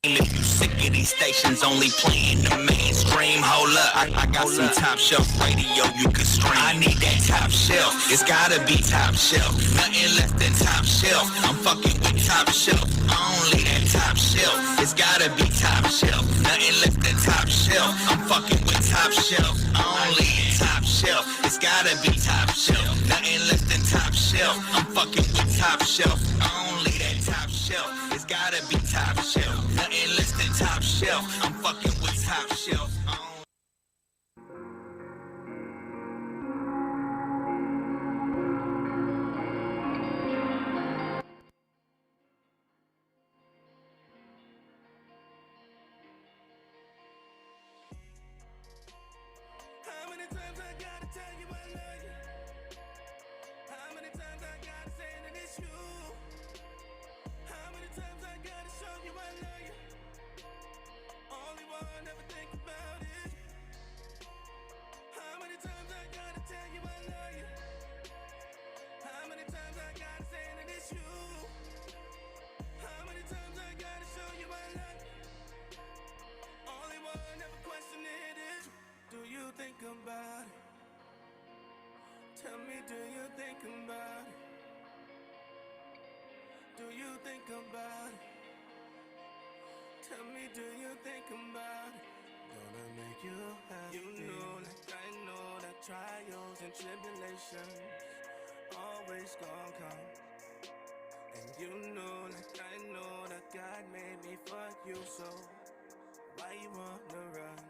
If you sick of these stations only playing the mainstream, hold up, I got some top shelf radio you can stream. I need that top shelf, it's gotta be top shelf, nothing less than top shelf. I'm fucking with top shelf, only that top shelf. It's gotta be top shelf, nothing less than top shelf. I'm fucking with top shelf, only top shelf. It's gotta be top shelf, nothing less than top shelf. I'm fucking with top shelf, only that top shelf. It's gotta be top shelf, nothing less than top shelf. I'm fucking with top shelf. How many times I gotta tell you I love you? How many times I gotta say that it's you? How many times I gotta show you I love you? Only one ever think about it. How many times I gotta tell you I love you? How many times I gotta say that it's you? How many times I gotta show you I love you? Only one ever question it is, do you think about it? Tell me, do you think about it? Do you think about it? Tell me, do you think about it? Gonna make you happy. You know, like I know that trials and tribulations always gonna come. And you know, like I know that God made me for you, so why you wanna run?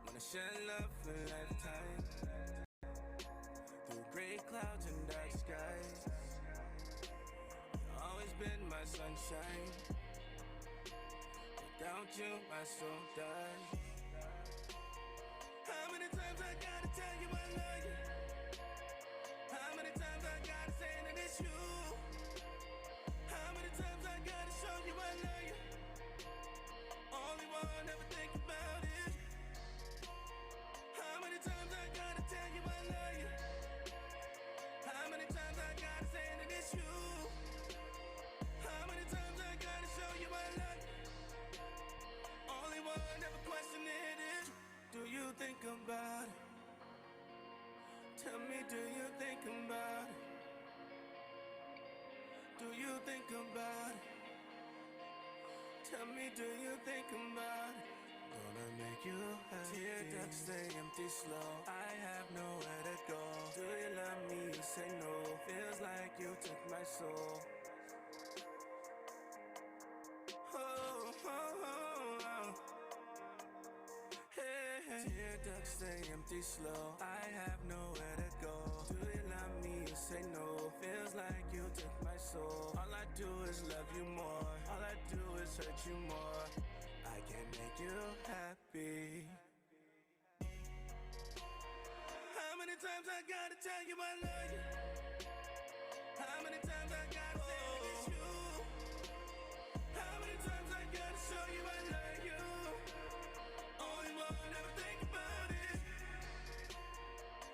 Wanna share love for a lifetime, through gray clouds and dark skies. You've always been my sunshine. Without you, my soul dies. How many times I gotta tell you I love you? How many times I gotta say that it's you? How many times I gotta show you I love you? Only one ever think about it. How many times I gotta tell you I love you? How many times I gotta say that it's you? How many times I gotta show you I love you? Only one ever question it is, do you think about it? Tell me, do you think about it? Do you think about it? Tell me, do you think about it? Gonna make you happy. Tear ducts stay empty slow. I have nowhere to go. Do you love me? You say no. Feels like you took my soul. Oh, oh, oh, oh. Hey, hey. Tear ducts stay empty slow. I have nowhere to go. Do you love me? You say no. Feels like you took my soul. All I do is love you more. All I do is hurt you more. I can't make you happy. How many times I gotta tell you I love you? How many times I gotta say that it's you? How many times I gotta show you I love you? Only one ever think about it.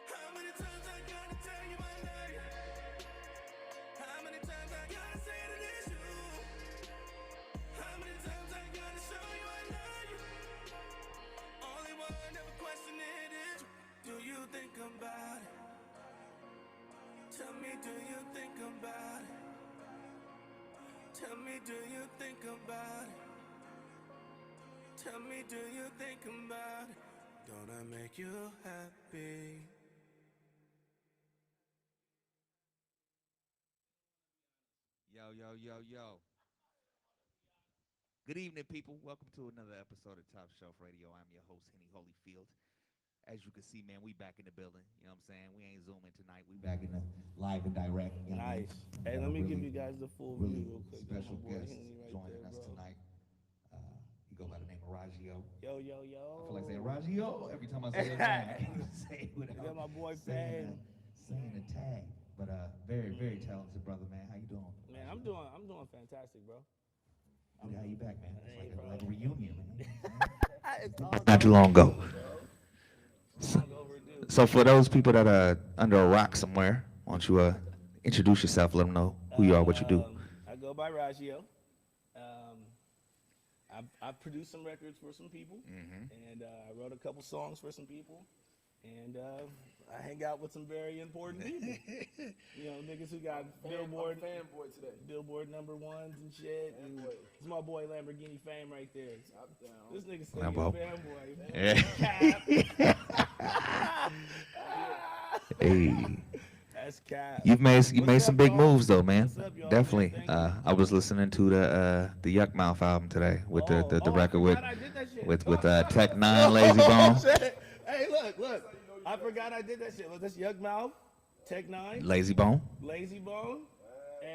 How many times I gotta tell you I love you? How many times I gotta say that it's you? How many times I gotta show you I love you? Only one ever question it is, do you think about it? Tell me, do you think about it? Tell me, do you think about it? Tell me, do you think about it? Gonna make you happy. Yo, yo, yo, yo. Good evening, people. Welcome to another episode of Top Shelf Radio. I'm your host, Henny Holyfield. As you can see, man, we back in the building. You know what I'm saying? We ain't zooming tonight. We back in the live and direct. You know what I mean? Nice. Hey, let me give you guys the full Really view real quick. special My boy guest Henny right joining there, us bro. tonight. He go by the name of Rajeo. Yo, yo, yo. I feel like saying Rajeo every time I say his name. I can't even say it You got without my boy saying, Fang. saying a tag. But very, very talented brother, man. How you doing? Man, I'm doing fantastic, bro. Good to have you back, man. It's Hey, like bro. a reunion, man. It's all Not too long ago. long overdue. So for those people that are under a rock somewhere, why don't you introduce yourself, let them know who you are, what you do. I go go by Rajeo. I've produced some records for some people, and I wrote a couple songs for some people, and I hang out with some very important people. You know, niggas who got Billboard fanboy today. Billboard number ones and shit. And it's my boy Lamborghini Fame right there. This nigga said Lambo. he's a fanboy. Hey, That's cap. you've made What's some up, big y'all? moves though, man. What's up, y'all, man? Definitely. Thank you. I was listening to the Yuck Mouth album today with the I record with forgot I did that shit. Tech Nine, Lazy Bone, Shit. Hey, look. I forgot I did that shit. Was this Yuck Mouth, Tech Nine, Lazy Bone, Lazy Bone,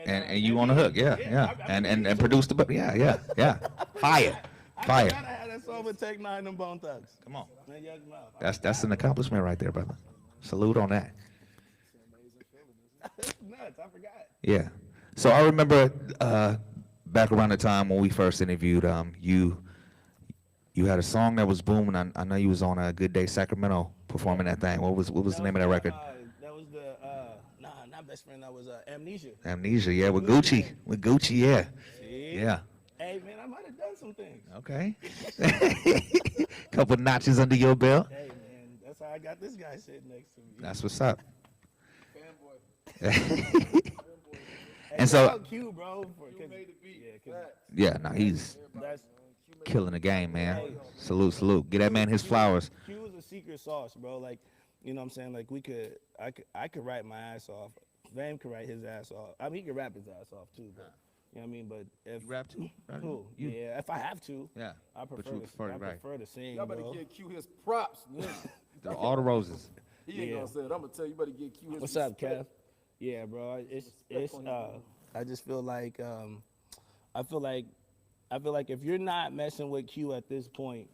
and you on the hook, yeah. And produced the yeah. Fire. I forgot I had that song with Tech Nine and Bone Thugs. Come on. And Yuck Mouth. That's an accomplishment right there, brother. Salute on that. That's nuts. I forgot. Yeah. So I remember back around the time when we first interviewed, you had a song that was booming. I know you was on a Good Day Sacramento performing that thing. What was the name of that record? That was the not Best Friend. That was Amnesia. Amnesia, yeah, with Gucci. With Gucci, yeah. See? Yeah. Hey man, I might have done some things. Okay. Couple notches under your belt. Hey man, that's how I got this guy sitting next to me. That's what's up. Fanboy. And so- shout out Q, bro. You made the beat. Yeah, 'cause Yeah, no, he's that's killing the game, man. Salute. Get that man his flowers. Q is a secret sauce, bro. Like, you know what I'm saying? Like I could write my ass off. Fame could write his ass off. I mean, he could rap his ass off too, but you know what I mean? But if You rap too? Who? You? Yeah, if I have to. Yeah. I But prefer you to, prefer to I write. prefer to sing, Y'all better bro. give Q his props. Nigga. All the roses. He ain't Yeah. gonna say it. I'm gonna tell you, you better give Q his What's up, respect. Kev? Yeah, bro. It's Respect on your I just feel like I feel like if you're not messing with Q at this point,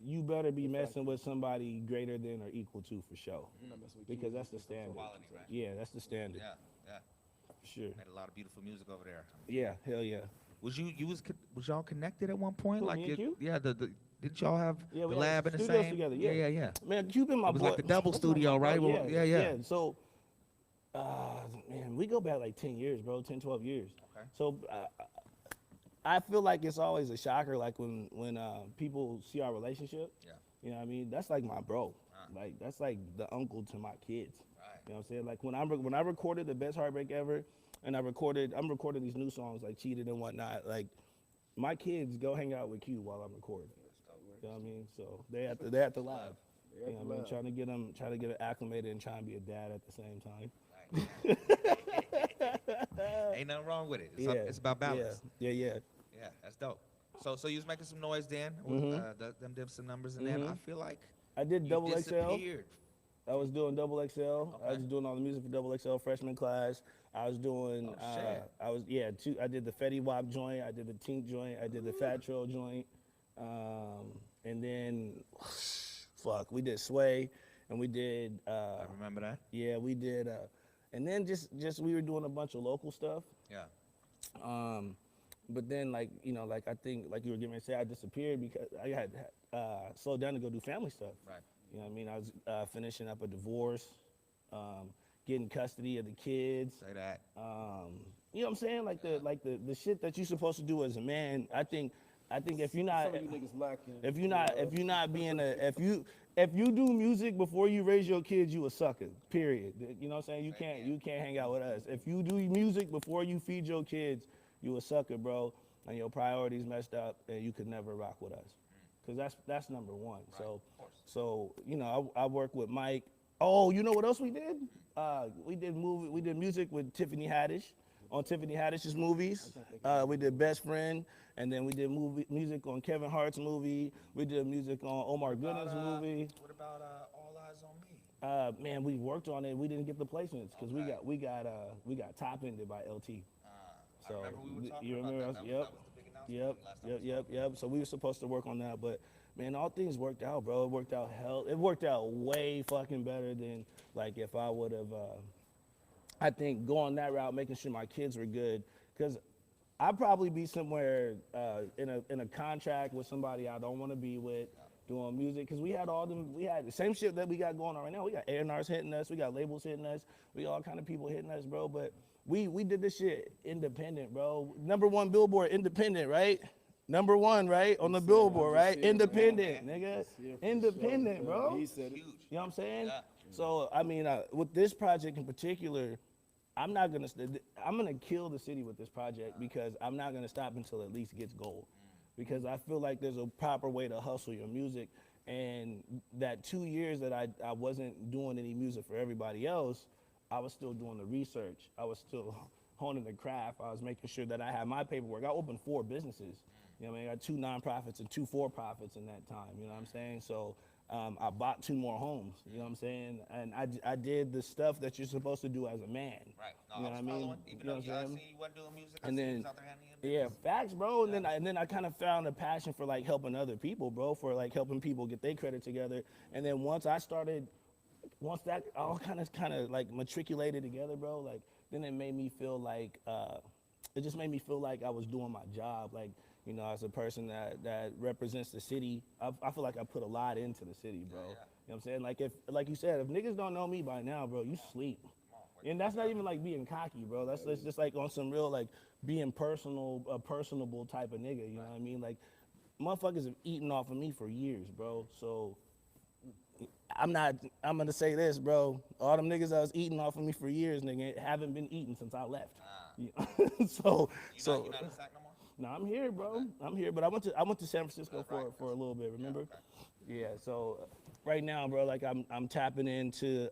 you better be messing with somebody greater than or equal to for sure. Because that's the standard. Quality, right? Yeah, that's the standard. Yeah. For sure. Made a lot of beautiful music over there. Yeah, hell yeah. Was y'all connected at one point? Who, Like me and Q? yeah, didn't y'all have Yeah, the we had lab in the studios same? together, Yeah. yeah. Man, Q been my It was boy. like the double That's my studio, boy, right? bro. Well, yeah. So, man, we go back like 10 years, bro, 10, 12 years. Okay. So, I feel like it's always a shocker, like when people see our relationship. Yeah. You know what I mean? That's like my bro. Like, that's like the uncle to my kids. Right. You know what I'm saying? Like, when I recorded The Best Heartbreak Ever, and I'm recording these new songs like Cheated and whatnot, like, my kids go hang out with Q while I'm recording. You know what I mean? So they at the lab. You know what I mean? Trying to get them acclimated and trying to be a dad at the same time. Ain't nothing wrong with it. Yeah. It's about balance. Yeah, Yeah, that's dope. So you was making some noise then, with, them did some numbers, and then I feel like I did you Double XL. disappeared. I was doing Double XL. I Okay. was doing all the music for Double XL freshman class. I was doing. Oh, shit. I did the Fetty Wap joint. I did the Tink joint. I did the Fat Trail joint. And then, fuck, we did Sway, and we did. I remember that. Yeah, we did. And then just we were doing a bunch of local stuff. Yeah. But then, like, you know, like I think, like you were getting ready to say, I disappeared because I had slowed down to go do family stuff. Right. You know what I mean? I was finishing up a divorce, getting custody of the kids. Say that. You know what I'm saying? Like the shit that you're supposed to do as a man. I think if you're not, Some of you niggas lacking. if you're not being if you do music before you raise your kids, you a sucker. Period. You know what I'm saying? You can't hang out with us. If you do music before you feed your kids, you a sucker, bro. And your priorities messed up, and you could never rock with us. Cause that's number one. So you know, I work with Mike. Oh, you know what else we did? We did music with Tiffany Haddish on Tiffany Haddish's movies. We did Best Friend, and then we did music on Kevin Hart's movie. We did music on Omar Gooding's movie. What about All Eyes on Me? Man, we worked on it. We didn't get the placements because we got top ended by LT. I remember we were talking you about remember that. us? That was the big announcement last time we Yep. So we were supposed to work on that, but man, all things worked out, bro. It worked out way fucking better than like if I would have. I think going that route, making sure my kids were good, because I'd probably be somewhere in a contract with somebody I don't want to be with, doing music, because we had the same shit that we got going on right now. We got A&Rs hitting us, we got labels hitting us, we got all kind of people hitting us, bro. But we did this shit independent, bro. #1 Billboard independent, right? #1, right? On the Billboard, right? Independent, nigga. Independent, bro. He said it. Huge. You know what I'm saying? So I mean, with this project in particular, I'm gonna kill the city with this project because I'm not gonna stop until at least it gets gold. Because I feel like there's a proper way to hustle your music, and that 2 years that I wasn't doing any music for everybody else, I was still doing the research. I was still honing the craft. I was making sure that I had my paperwork. I opened 4 businesses. You know what I mean? I got 2 nonprofits and 2 for-profits in that time. You know what I'm saying? So I bought 2 more homes. You know what I'm saying? And I did the stuff that you're supposed to do as a man. Right. No, You know I what was I mean? following. Even You know though what I I'm seen saying? you wasn't doing music, I And seen you then, was out there handling your yeah, business. facts, bro. And then I kind of found a passion for like helping other people, bro, for like helping people get their credit together. And then once that all kind of like matriculated together, bro, like then it made me feel like it just made me feel like I was doing my job, like, you know, as a person that represents the city. I feel like I put a lot into the city, bro. You know what I'm saying? Like you said, if niggas don't know me by now, bro, you sleep. And that's not even like being cocky, bro. That's just like on some real like being personal, a personable type of nigga. You know what I mean? Like motherfuckers have eaten off of me for years, bro. So I'm gonna say this, bro. All them niggas that was eating off of me for years, nigga, haven't been eating since I left. So You're not in the sack no more? no, I'm here, bro. I'm here, but I went to San Francisco for a little bit. Remember? Yeah. So right now, bro, like I'm tapping into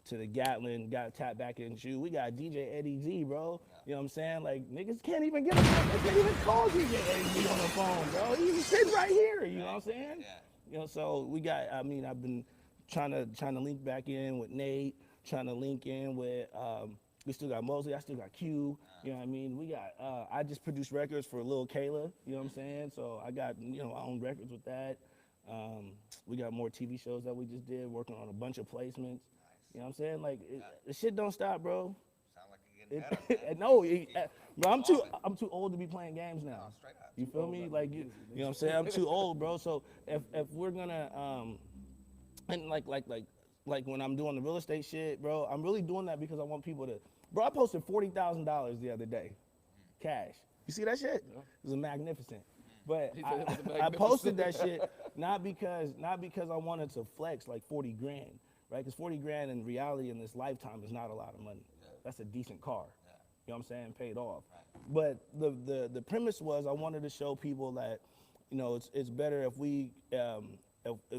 to the Gatlin, got tapped back into. We got DJ Eddie Z, bro. You know what I'm saying? Like niggas can't even get they can't even call DJ Eddie Z on the phone, bro. He's sitting right here. You know what I'm saying? Yeah. You know, so we got. I mean, I've been trying to link back in with Nate, trying to link in with. We still got Mosley. I still got Q. You know what I mean? We got. I just produced records for Lil Kayla. You know what I'm saying? So I got I own records with that. We got more TV shows that we just did, working on a bunch of placements. You know what I'm saying? Like the shit don't stop, bro. Sound like you're getting better, man. No, bro, I'm too old to be playing games now. Straight up. You feel me? Like you know what I'm saying? I'm too old, bro. So if we're gonna and like when I'm doing the real estate shit, bro, I'm really doing that because I want people to. Bro, I posted $40,000 the other day, cash. You see that shit? It was magnificent. But I posted that shit not because I wanted to flex like 40 grand, right? Because 40 grand in reality in this lifetime is not a lot of money. That's a decent car. You know what I'm saying? Paid off. But the premise was I wanted to show people that, it's better if we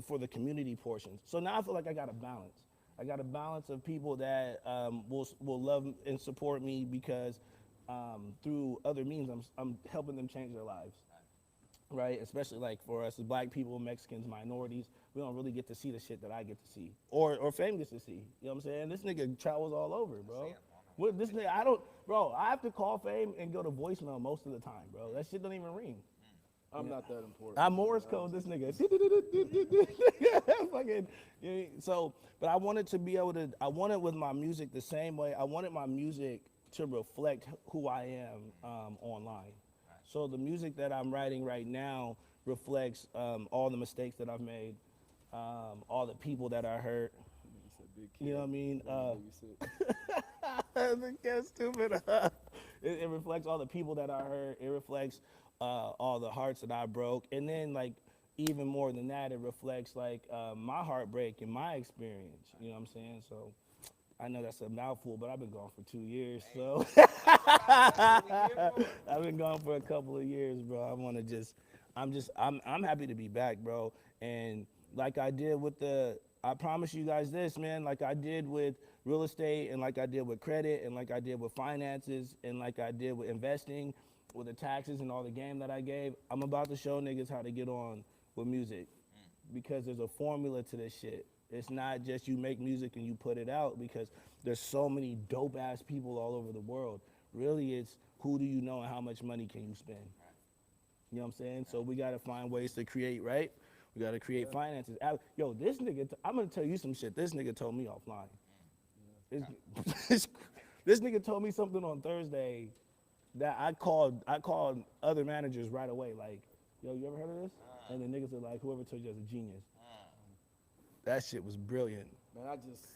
for the community portions. So now I feel like I got a balance. I got a balance of people that will love and support me because through other means I'm helping them change their lives. Right, especially like for us as black people, Mexicans, minorities, we don't really get to see the shit that I get to see, or fame gets to see. You know what I'm saying? This nigga travels all over, bro. With this nigga, I have to call Fame and go to voicemail most of the time, bro. That shit don't even ring. I'm not that important. I Morse code this nigga. Fucking, so, but I wanted to be able to. I wanted with my music the same way. I wanted my music to reflect who I am online. So the music that I'm writing right now reflects all the mistakes that I've made, all the people that I hurt. You know what I mean? That's stupid. It reflects all the people that I hurt. It reflects all the hearts that I broke. And then, like, even more than that, it reflects, like, my heartbreak and my experience. You know what I'm saying? So I know that's a mouthful, but I've been gone for 2 years, so. I've been gone for a couple of years, bro. I'm happy to be back, bro. And like I did with I promise you guys this, man, like I did with real estate and like I did with credit and like I did with finances and like I did with investing, with the taxes and all the game that I gave, I'm about to show niggas how to get on with music because there's a formula to this shit. It's not just you make music and you put it out because there's so many dope ass people all over the world. Really, it's who do you know and how much money can you spend? You know what I'm saying? So we got to find ways to create, right? We got to create finances. Yo, this nigga, I'm going to tell you some shit. This nigga told me offline. This nigga told me something on Thursday that I called other managers right away. Like, yo, you ever heard of this? And the niggas are like, whoever told you that's a genius. That shit was brilliant. Man, I just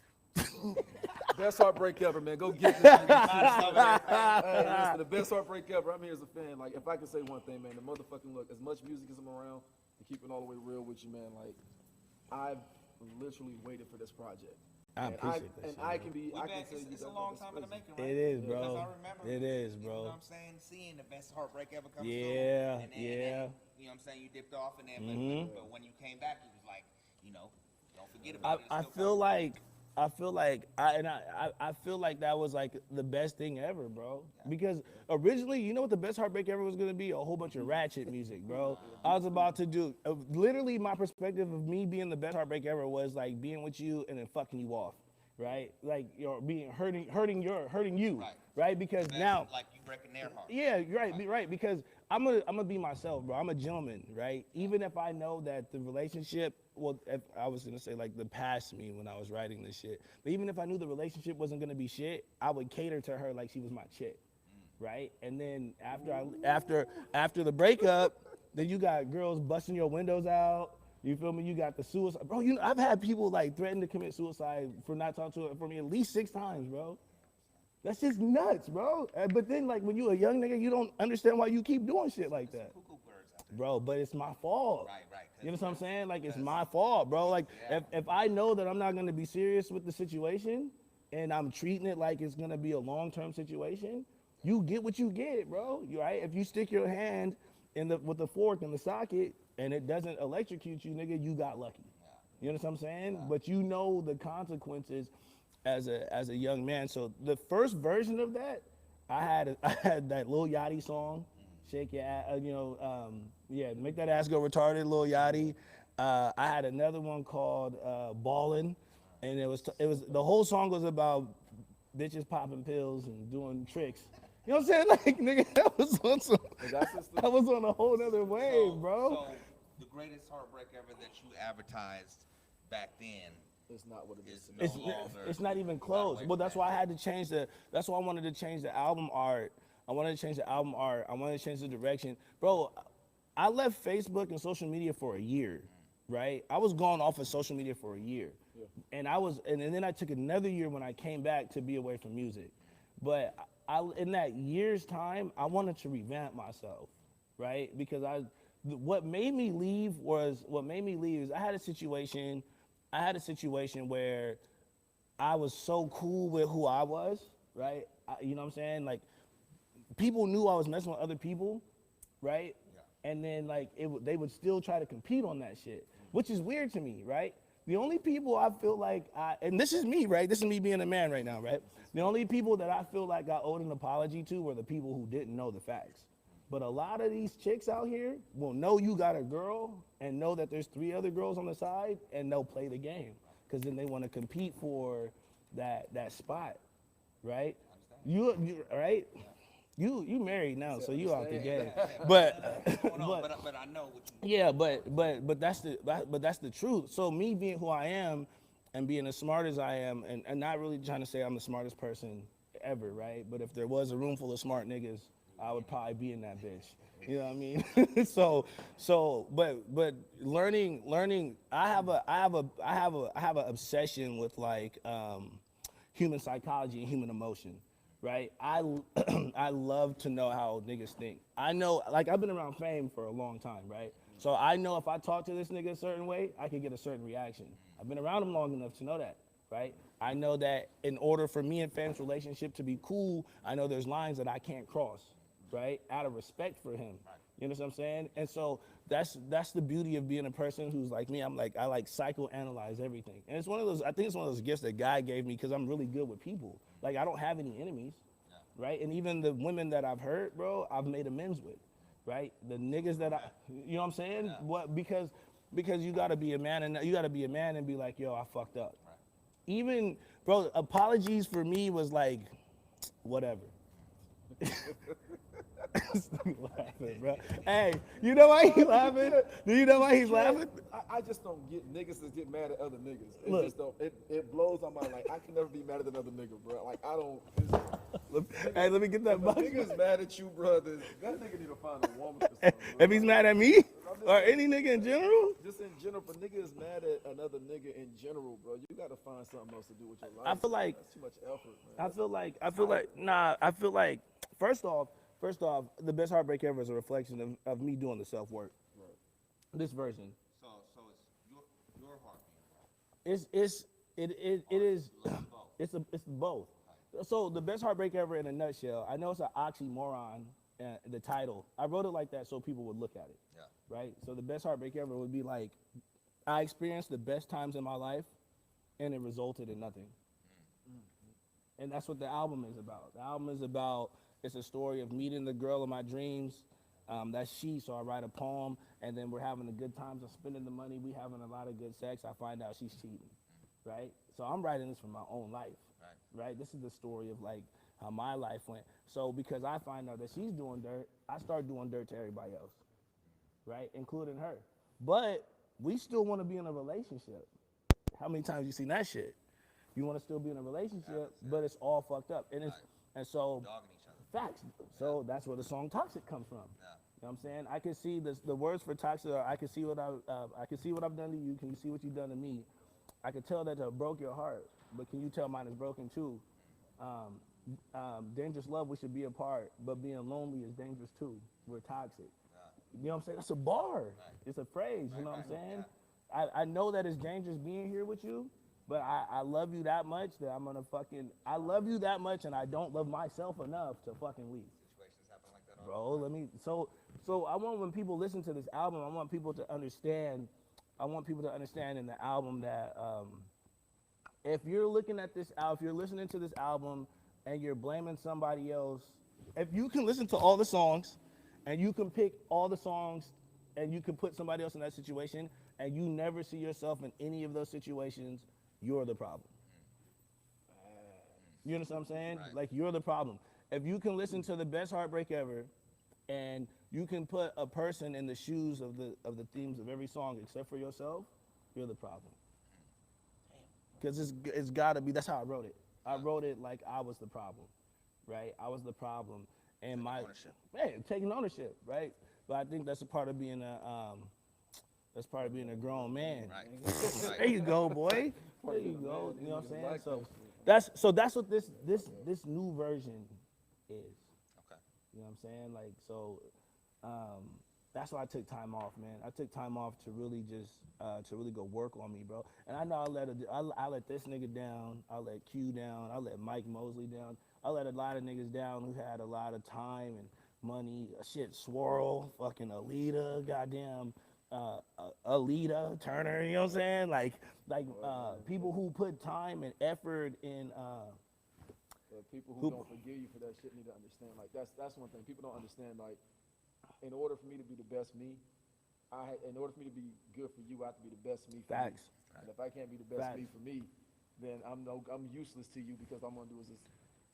best heartbreak ever, man. Go get this. Hey, listen, the best heartbreak ever. I'm here as a fan. Like, if I can say one thing, man, the motherfucking look. As much music as I'm around, to keep it all the way real with you, man. Like, I've literally waited for this project. I appreciate that shit. I can be. I can say It's a long time in the making, right? It is, Because bro. I remember, It is, You know bro. what I'm saying? Seeing the best heartbreak ever come Yeah, through. And then, yeah. you know what I'm saying? You dipped off and then, but when you came back, it was like, you know, don't forget about it. I It's still feel coming. I feel like that was like the best thing ever, bro. Because originally, you know what the best heartbreak ever was gonna be? A whole bunch of ratchet music, bro. I was about to do literally my perspective of me being the best heartbreak ever was like being with you and then fucking you off, right? Like you're being hurting you, right? Because That's now. like you breaking their heart. Yeah, right. Because I'm gonna be myself, bro. I'm a gentleman, right? Even if I know that the relationship, well, if I was gonna say like the past me when I was writing this shit, but even if I knew the relationship wasn't gonna be shit, I would cater to her like she was my chick, right? And then after the breakup, then you got girls busting your windows out. You feel me? You got the suicide, bro. You know, I've had people like threaten to commit suicide for not talking to her for me at least 6 times, bro. That's just nuts, bro. But then, like, when you a young nigga, you don't understand why you keep doing shit like that. Cuckoo birds out there. Bro, but it's my fault. Right. You know what I'm saying? Like, it's my fault, bro. Like, if I know that I'm not going to be serious with the situation and I'm treating it like it's going to be a long-term situation, you get what you get, bro. You right? If you stick your hand with the fork in the socket and it doesn't electrocute you, nigga, you got lucky. You know what I'm saying? But you know the consequences as a young man. So the first version of that, I had that Lil Yachty song, Shake Your Ass, Make That Ass Go Retarded, Lil Yachty. I had another one called Ballin', and it was the whole song was about bitches popping pills and doing tricks. You know what I'm saying? Like, nigga, that was on some, I was on a whole nother wave, bro. So the greatest heartbreak ever that you advertised back then It's not what it is. is no longer. It's not even close. Well, that's why I had to change that's why I wanted to change the album art. I wanted to change the direction. Bro, I left Facebook and social media for a year, right? I was gone off of social media for a year. And then I took another year when I came back to be away from music. But in that year's time, I wanted to revamp myself, right? Because what made me leave is I had a situation where I was so cool with who I was, right? You know what I'm saying? Like, people knew I was messing with other people, right? Yeah. And then, like, they would still try to compete on that shit, which is weird to me, right? The only people I feel like and this is me, right? This is me being a man right now, right? The only people that I feel like I owed an apology to were the people who didn't know the facts. But a lot of these chicks out here will know you got a girl and know that there's 3 other girls on the side, and they'll play the game because then they want to compete for that spot, right? You right? You married now, so you out the game. But but I know what you. yeah, but that's the truth. So me being who I am and being as smart as I am, and not really trying to say I'm the smartest person ever, right? But if there was a room full of smart niggas, I would probably be in that bitch. You know what I mean? but learning. I have a obsession with like human psychology and human emotion, right? I love to know how niggas think. I know, like, I've been around fame for a long time, right? So I know if I talk to this nigga a certain way, I can get a certain reaction. I've been around him long enough to know that, right? I know that in order for me and Fam's relationship to be cool, I know there's lines that I can't cross, right? Out of respect for him. You know what I'm saying? And so that's the beauty of being a person who's like me. I like psychoanalyze everything. And I think it's one of those gifts that God gave me because I'm really good with people. Like, I don't have any enemies, right? And even the women that I've hurt, bro, I've made amends with, right? The niggas that you know what I'm saying? Yeah. What, because you gotta be a man, and you gotta be a man and be like, yo, I fucked up. Right. Even, bro, apologies for me was like, whatever. Laughing, bro. Hey, you know why he's laughing? Do you know why he's laughing? I just don't get niggas that get mad at other niggas. It Look. just don't. It blows my mind. Like I can never be mad at another nigga, bro. Like I don't. Hey, let me get that If a box. nigga's mad at you, bro, then that nigga need to find a woman or something. Bro. If he's mad at me or any nigga in general, Just in general, if a nigga is mad at another nigga in general, bro, you gotta find something else to do with your life. I feel like- that's too much effort, man. I feel like first off, the best heartbreak ever is a reflection of me doing the self work. This version. So it's your heart being wrong. It is it's both. So the best heartbreak ever in a nutshell. I know it's an oxymoron. The title. I wrote it like that so people would look at it. Yeah. Right. So the best heartbreak ever would be like, I experienced the best times in my life, and it resulted in nothing. And that's what the album is about. The album is about, it's a story of meeting the girl of my dreams. That's she, so I write a poem, and then we're having a good time, I'm spending the money, we having a lot of good sex, I find out she's cheating, right? So I'm writing this from my own life, right? This is the story of like how my life went. So because I find out that she's doing dirt, I start doing dirt to everybody else, right? Including her. But we still want to be in a relationship. How many times you seen that shit? You want to still be in a relationship, but it's all fucked up. And it's and so Dogging each other. facts. So that's where the song "Toxic" comes from. You know what I'm saying? I can see the words for "Toxic" are, I can see what I've done to you. Can you see what you've done to me? I can tell that I broke your heart, but can you tell mine is broken too? Dangerous love, we should be apart, but being lonely is dangerous too. We're toxic. You know what I'm saying? That's a bar. It's a phrase. You know what I'm saying? I know that it's dangerous being here with you, but I love you that much that I'm gonna fucking. I love you that much, and I don't love myself enough to fucking leave. Situations happen like that all Bro, let me. So I want when people listen to this album, I want people to understand. I want people to understand in the album that if you're looking at this album, if you're listening to this album and you're blaming somebody else, if you can listen to all the songs and you can pick all the songs and you can put somebody else in that situation and you never see yourself in any of those situations, you're the problem. You understand what I'm saying? Like, you're the problem. If you can listen to the best heartbreak ever and you can put a person in the shoes of the themes of every song except for yourself, you're the problem. Because it's gotta be, that's how I wrote it. I wrote it like I was the problem, right? I was the problem. And my ownership. Man, taking ownership, right? But I think that's a part of being a grown man. Right. There you go, boy. There you go. You know what I'm saying? So that's what this new version is. Okay. You know what I'm saying? Like, so that's why I took time off, man. I took time off to really just to really go work on me, bro. And I know I let this nigga down, I let Q down, I let Mike Mosley down, I let a lot of niggas down who had a lot of time and money. Shit, Swirl, fucking Alita, goddamn. Alita, Turner, you know what I'm saying? Like people who put time and effort in People who don't forgive you for that shit need to understand. Like that's one thing people don't understand. Like, in order for me to be the best me, in order for me to be good for you, I have to be the best me for Facts. me. And if I can't be the best Facts. me for me, then I'm useless to you because I'm gonna do is this.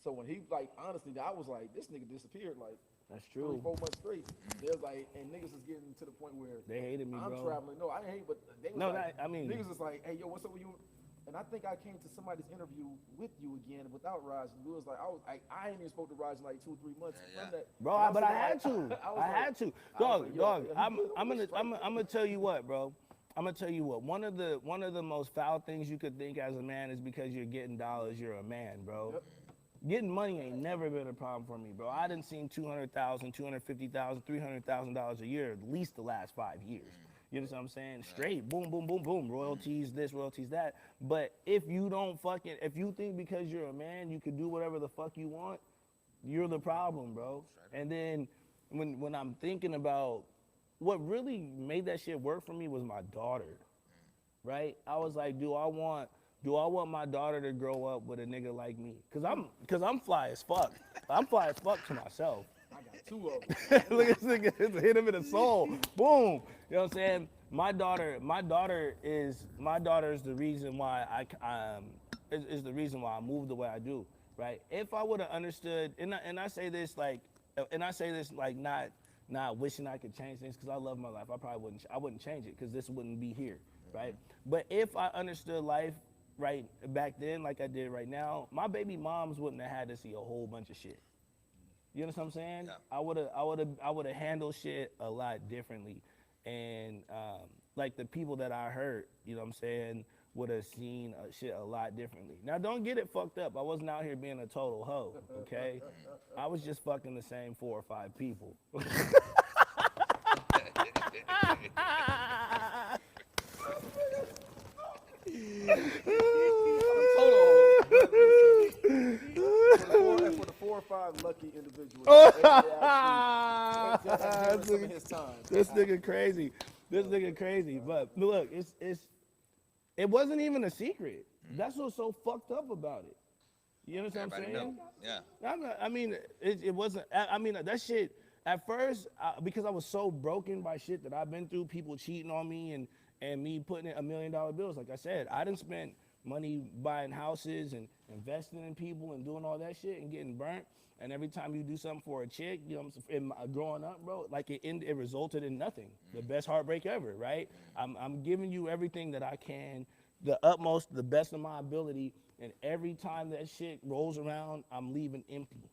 So when he, like, honestly, I was like, this nigga disappeared like That's 3, true. 4 months straight. There's like, and niggas is getting to the point where They hated me, I'm bro. traveling. No, I ain't hate, but they was No, like, I mean- niggas is like, hey, yo, what's up with you? And I think I came to somebody's interview with you again without Raj. And we was like, I ain't even spoke to Raj in like 2 or 3 months. Yeah. Bro, But I had to. I had to. Dog. I'm gonna tell you what, bro. I'm gonna tell you what. One of the most foul things you could think as a man is because you're getting dollars, you're a man, bro. Yep. Getting money ain't never been a problem for me, bro. I done seen $200,000, $250,000, $300,000 a year at least the last 5 years. You know what I'm saying? Straight, boom, boom, boom, boom. Royalties, this, royalties, that. But if you think because you're a man you can do whatever the fuck you want, you're the problem, bro. And then when I'm thinking about what really made that shit work for me was my daughter, right? I was like, do I want my daughter to grow up with a nigga like me? Cause I'm fly as fuck. I'm fly as fuck to myself. I got 2 of them. Look at this nigga, hit him in the soul. Boom. You know what I'm saying? My daughter is the reason why is the reason why I move the way I do, right? If I would have understood, and I say this like and I say this like not wishing I could change things because I love my life. I wouldn't change it because this wouldn't be here, right? But if I understood life right back then like I did right now, my baby moms wouldn't have had to see a whole bunch of shit. You know what I'm saying? Yeah. I would have handled shit a lot differently, and like the people that I hurt, you know what I'm saying, would have seen shit a lot differently. Now don't get it fucked up. I wasn't out here being a total hoe, okay? I was just fucking the same 4 or 5 people. For the 4 or 5 lucky individuals, that actually some of his time. This nigga crazy. This nigga crazy. But look, it wasn't even a secret. That's what's so fucked up about it. You understand what I'm Everybody saying? know. Yeah. I mean, it wasn't. I mean, that shit. At first, because I was so broken by shit that I've been through, people cheating on me and me putting in $1 million bills. Like I said, I done spent money buying houses and investing in people and doing all that shit and getting burnt. And every time you do something for a chick, you know, growing up, bro, like it resulted in nothing. The best heartbreak ever, right? I'm giving you everything that I can, the utmost, the best of my ability, and every time that shit rolls around, I'm leaving empty.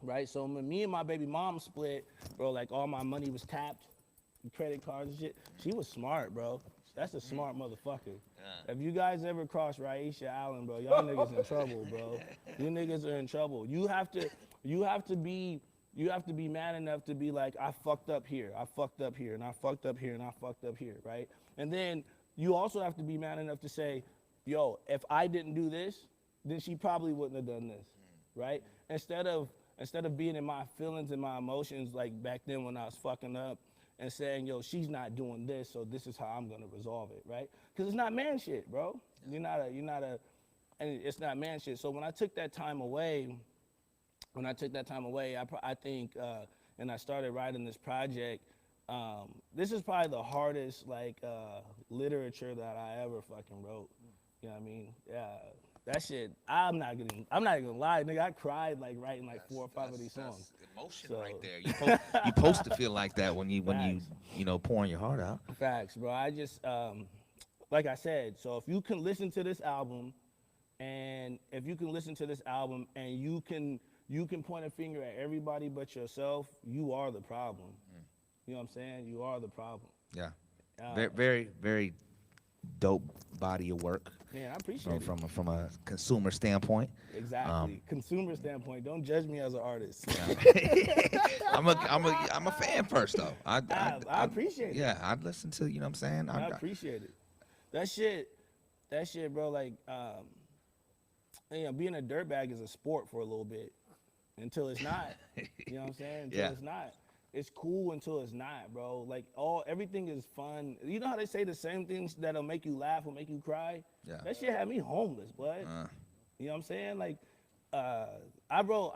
Right? So when me and my baby mom split, bro, like all my money was tapped, credit cards and shit. She was smart, bro. That's a smart motherfucker. Yeah. If you guys ever cross Raisha Allen, bro, y'all niggas in trouble, bro. You niggas are in trouble. You have to be man enough to be like, I fucked up here, I fucked up here, and I fucked up here, and I fucked up here, right? And then you also have to be man enough to say, yo, if I didn't do this, then she probably wouldn't have done this, right? Instead of being in my feelings and my emotions like back then when I was fucking up and saying, yo, she's not doing this, so this is how I'm gonna resolve it, right? Because it's not man shit, bro. And it's not man shit. So when I took that time away, I think, and I started writing this project, this is probably the hardest literature that I ever fucking wrote. You know what I mean? Yeah. That shit, I'm not even gonna lie, nigga. I cried like writing like 4 or 5 of these songs. That's emotion So- right there. You supposed to feel like that when you Facts. pouring your heart out. Facts, bro. I just, like I said, so if you can listen to this album, and you can point a finger at everybody but yourself, you are the problem. You know what I'm saying? You are the problem. Yeah. Very, very, very dope body of work. Man, I appreciate it. From a consumer standpoint. Exactly. Consumer standpoint. Don't judge me as an artist. I'm a fan first though. I appreciate it. Yeah, I'd listen to, you know what I'm saying? I appreciate it. That shit, bro, like, being a dirtbag is a sport for a little bit until it's not. You know what I'm saying? Until it's not. It's cool until it's not, bro. Like, everything is fun. You know how they say the same things that'll make you laugh will make you cry? Yeah. That shit had me homeless, bud. You know what I'm saying? Like, I wrote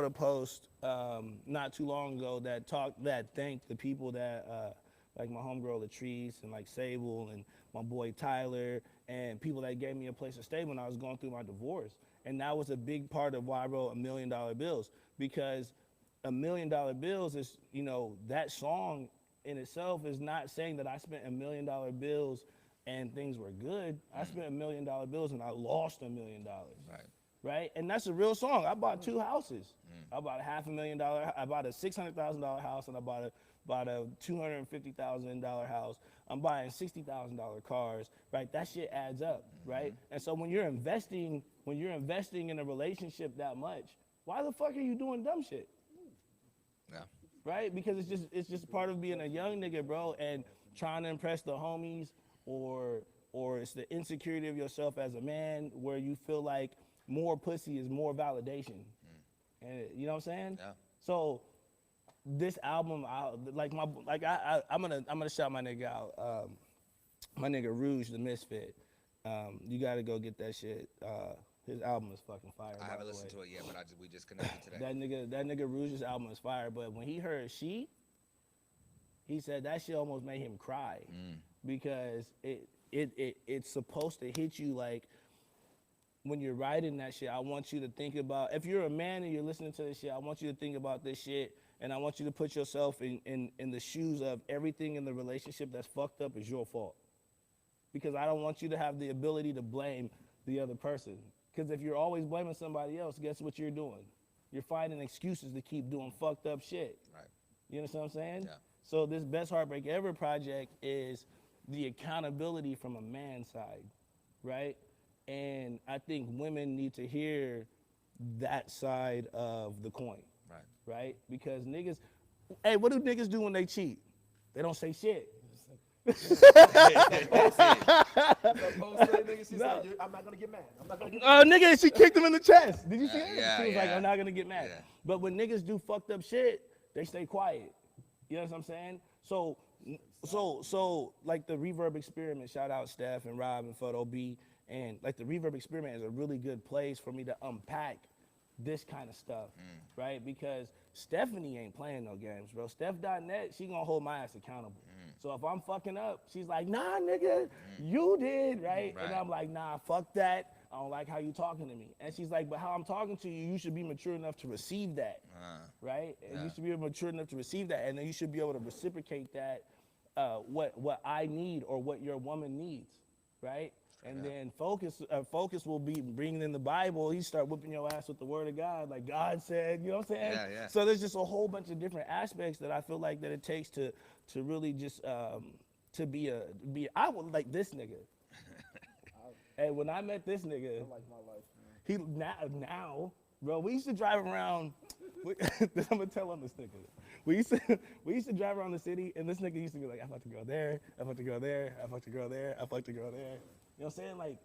a post not too long ago that thanked the people that like my homegirl Latrice and like Sable and my boy Tyler and people that gave me a place to stay when I was going through my divorce. And that was a big part of why I wrote $1 Million Bills, because $1 Million Bills is, that song in itself is not saying that I spent $1 million bills and things were good. I spent $1 million bills and I lost $1 million. Right? And that's a real song. I bought 2 houses. I bought a $500,000, I bought a $600,000 house, and I bought a $250,000 house. I'm buying $60,000 cars, right? That shit adds up, right? And so when you're investing in a relationship that much, why the fuck are you doing dumb shit? Yeah. Right? Because it's just part of being a young nigga, bro, and trying to impress the homies, or it's the insecurity of yourself as a man where you feel like more pussy is more validation. And you know what I'm saying? Yeah. So this album, I'm gonna shout my nigga out. My nigga Rouge the Misfit. You gotta go get that shit. His album is fucking fire. I haven't listened to it yet, but we just connected today. That nigga Rouge's album is fire. But when he heard She, he said that shit almost made him cry because it's supposed to hit you like when you're writing that shit, I want you to think about, if you're a man and you're listening to this shit, I want you to think about this shit, and I want you to put yourself in the shoes of everything in the relationship that's fucked up is your fault. Because I don't want you to have the ability to blame the other person. Because if you're always blaming somebody else, guess what you're doing? You're finding excuses to keep doing fucked up shit. Right. You understand what I'm saying? Yeah. So this Best Heartbreak Ever project is the accountability from a man's side, right? And I think women need to hear that side of the coin, Right. right? Because niggas, hey, what do niggas do when they cheat? They don't say shit. I'm not gonna get mad. I'm not gonna get Oh, nigga, she kicked him in the chest. Did you see that? yeah, She was like, yeah. I'm not gonna get mad. Yeah. But when niggas do fucked up shit, they stay quiet. You know what I'm saying? So like the Reverb Experiment, shout out Steph and Rob and Photo B, and like the Reverb Experiment is a really good place for me to unpack this kind of stuff, right? Because Stephanie ain't playing no games, bro. Steph.net, she gonna hold my ass accountable. So if I'm fucking up, she's like, nah, nigga, you did, right? And Right. I'm like, nah, fuck that. I don't like how you talking to me. And she's like, but how I'm talking to you, you should be mature enough to receive that, right? And you should be mature enough to receive that, and then you should be able to reciprocate that, what I need or what your woman needs, right? And then focus will be bringing in the Bible. He start whipping your ass with the word of God, like God said. You know what I'm saying? Yeah, yeah. So there's just a whole bunch of different aspects that I feel like that it takes to really just to be I would like this nigga. And when I met this nigga, like my life, man. he now, bro, we used to drive around. I'm gonna tell on this nigga. We used to drive around the city, and this nigga used to be like, I fucked a girl there, I fucked a girl there, I fucked a girl there, I fucked a girl there. You know what I'm saying? Like,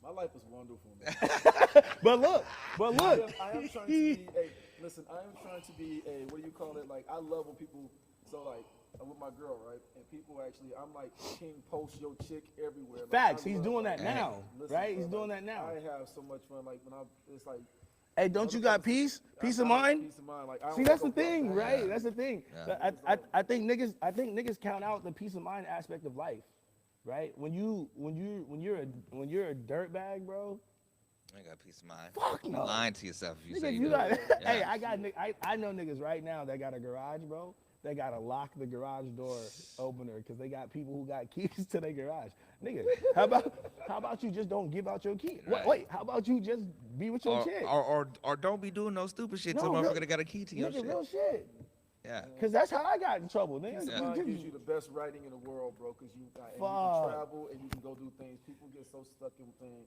My life is wonderful, man. but look. I am trying to be a, listen, I am trying to be a, what do you call it? Like, I love when people, so like, I'm with my girl, right? And people actually, I'm like, king post your chick everywhere. Like, Facts. I He's love, doing like, that now, listen, right? bro, He's doing like, that now. I have so much fun. Like, when it's like, Hey, don't you got peace? Peace of mind? Peace of mind. Like, I See, don't that's the fuck with thing, that. right? That's the thing. Yeah. I think niggas count out the peace of mind aspect of life, right? When you're a dirtbag, bro. I got peace of mind. Fuck no. You're lying to yourself if you Nigga, say you you got, do. hey, Yeah. I know niggas right now that got a garage, bro. They gotta lock the garage door opener because they got people who got keys to their garage. Nigga, how about you just don't give out your key? Right. Wait, how about you just be with your chick? Or don't be doing no stupid shit. No, Some real- motherfucker got a key to your Nigga, shit. real shit. Yeah. Cause that's how I got in trouble, nigga. Peace of Yeah. mind gives you the best writing in the world, bro, because you can Fuck. travel and you can go do things. People get so stuck in things.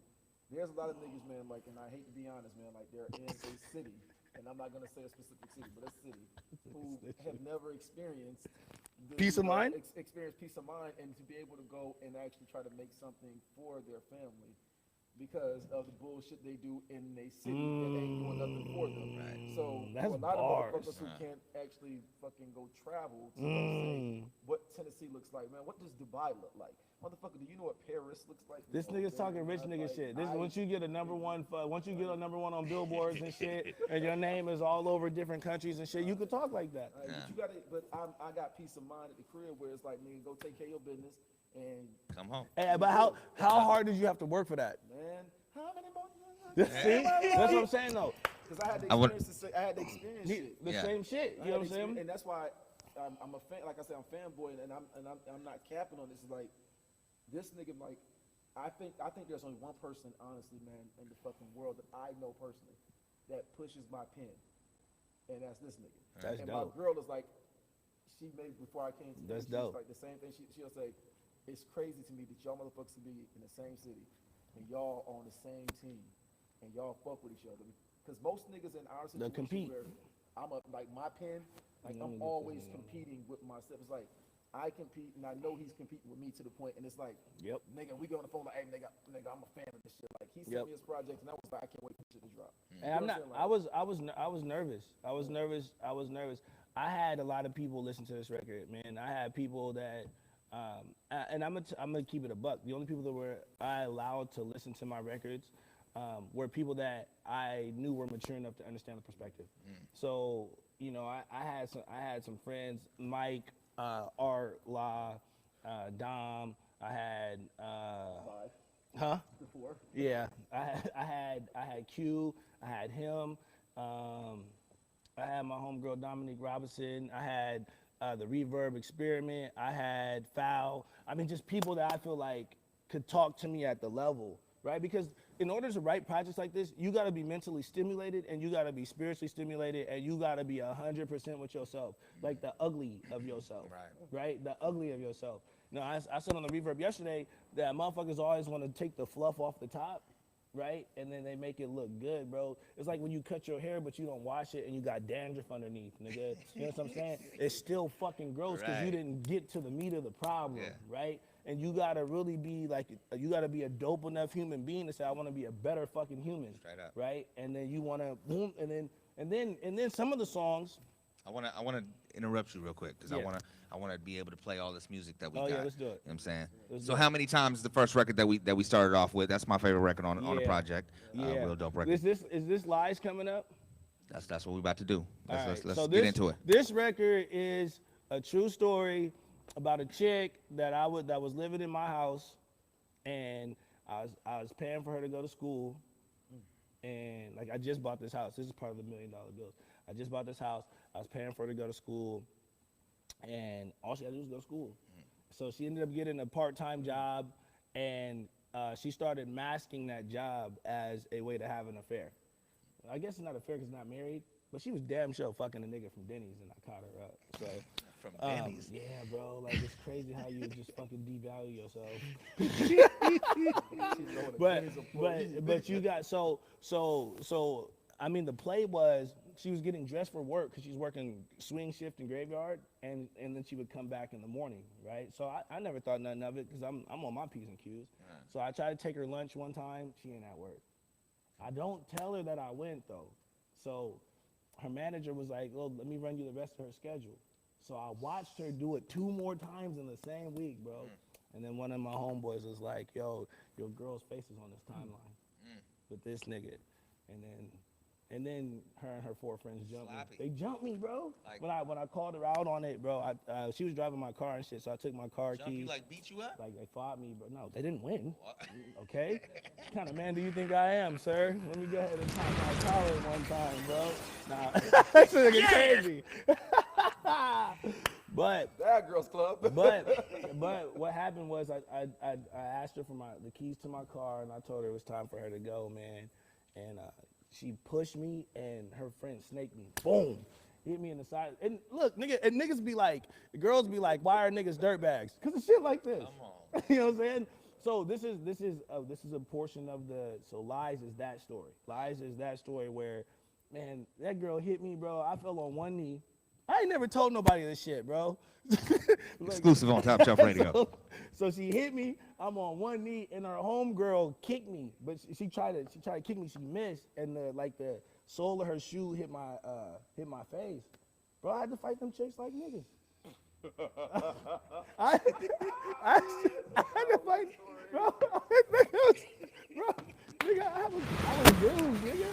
There's a lot of niggas, man, like, and I hate to be honest, man, like, they're in a city, and I'm not gonna say a specific city, but a city, who have never experienced Peace of mind? Experience peace of mind, and to be able to go and actually try to make something for their family because of the bullshit they do in a city that ain't doing nothing for them. Right. So That's for a lot bars. of motherfuckers who can't actually fucking go travel to go say what Tennessee looks like, man. What does Dubai look like? Motherfucker, do you know what Paris looks like? This You know, nigga's talking rich nigga shit. This once you get a number one on billboards and shit, and your name is all over different countries and shit, you could talk like that. But you gotta, but I got peace of mind at the crib where it's like, nigga, go take care of your business, and Come home. Hey, but how hard did you have to work for that? man, how many more? See, that's what I'm saying though. Because I had the I would- experience. I had the experience. shit. The Yeah. same shit. I You know what had I'm saying? and that's why I'm a fan. Like I said, I'm fanboy, and I'm not capping on this. It's like this nigga, like I think there's only one person, honestly, man, in the fucking world that I know personally that pushes my pen, and that's this nigga. That's and dope. my girl is like, she made before I came to. That's she's dope. Like the same thing. She'll say, it's crazy to me that y'all motherfuckers can be in the same city, and y'all on the same team, and y'all fuck with each other. Because most niggas in our situation, compete. where like my pen, like I'm always competing with myself. It's like I compete, and I know he's competing with me to the point, and it's like, Yep. nigga, we get on the phone like, hey, nigga, I'm a fan of this shit. Like he sent Yep. me his project, and I was like, I can't wait for shit to drop. And I'm not. I was nervous. I was nervous. I had a lot of people listen to this record, man. I had people that, and I'm gonna keep it a buck. The only people that I allowed to listen to my records were people that I knew were mature enough to understand the perspective. So you know, I had some friends, Mike, Art, La, Dom. I had Huh? Work. Yeah, I had Q, I had him, I had my homegirl Dominique Robinson, I had the Reverb Experiment, I had Foul. I mean, just people that I feel like could talk to me at the level, right? Because in order to write projects like this, you got to be mentally stimulated and you got to be spiritually stimulated and you got to be 100% with yourself, like the ugly of yourself, right? The ugly of yourself. You know, I said on the Reverb yesterday that motherfuckers always want to take the fluff off the top, right? And then they make it look good, bro. It's like when you cut your hair, but you don't wash it and you got dandruff underneath, nigga. You know what I'm saying? It's still fucking gross because you Right. didn't get to the meat of the problem, Yeah. right? And you gotta really be like, you gotta be a dope enough human being to say, I wanna be a better fucking human, Straight up. right? And then you wanna, boom, and then some of the songs, I wanna interrupt you real quick because Yeah. I wanna be able to play all this music that we Oh, got. yeah, let's do it. You know what I'm saying? Let's So do how many times the first record that we started off with? That's my favorite record on the Yeah. project. Real dope record. Is this Lies coming up? That's what we about to do. All right, Let's so get into it. This record is a true story about a chick that that was living in my house, and I was paying for her to go to school, and like I just bought this house. This is part of the $1 million bills. I just bought this house. I was paying for her to go to school, and all she had to do was go to school. So she ended up getting a part-time job, and she started masking that job as a way to have an affair. I guess it's not a affair because not married, but she was damn sure fucking a nigga from Denny's, and I caught her up. So From Denny's. yeah, bro, like it's crazy how you just fucking devalue yourself. but you got so I mean the play was she was getting dressed for work because she's working swing shift and graveyard, and then she would come back in the morning, right? So I never thought nothing of it because I'm on my P's and Q's. So I tried to take her lunch one time, she ain't at work. I don't tell her that I went though. So her manager was like, "Oh, let me run you the rest of her schedule." So I watched her do it 2 more times in the same week, bro. And then one of my homeboys was like, "Yo, your girl's face is on this timeline with this nigga." And then her and her 4 friends jumped me. Sloppy. They jumped me, bro. Like- when I called her out on it, bro, she was driving my car and shit, so I took my car Jump keys. you like beat you up? Like they fought me, but no, they didn't win. Okay? What kind of man do you think I am, sir? Let me go ahead and pop my collar one time, bro. Nah, that's nigga crazy. But Bad Girls Club. but what happened was I asked her for the keys to my car, and I told her it was time for her to go, man. And she pushed me, and her friend snaked me. Boom. Hit me in the side. And look, niggas be like, girls be like, why are niggas dirtbags? Because of shit like this. Come on. You know what I'm saying? So this is a portion of so Lies is that story. Lies is that story where, man, that girl hit me, bro. I fell on one knee. I ain't never told nobody this shit, bro. Like, Exclusive on Top Shelf Radio. so she hit me. I'm on one knee, and her homegirl kicked me, but she tried to kick me. She missed, and the sole of her shoe hit my face. Bro, I had to fight them chicks like niggas. I had to fight, bro. Nigga, I was bruised, nigga.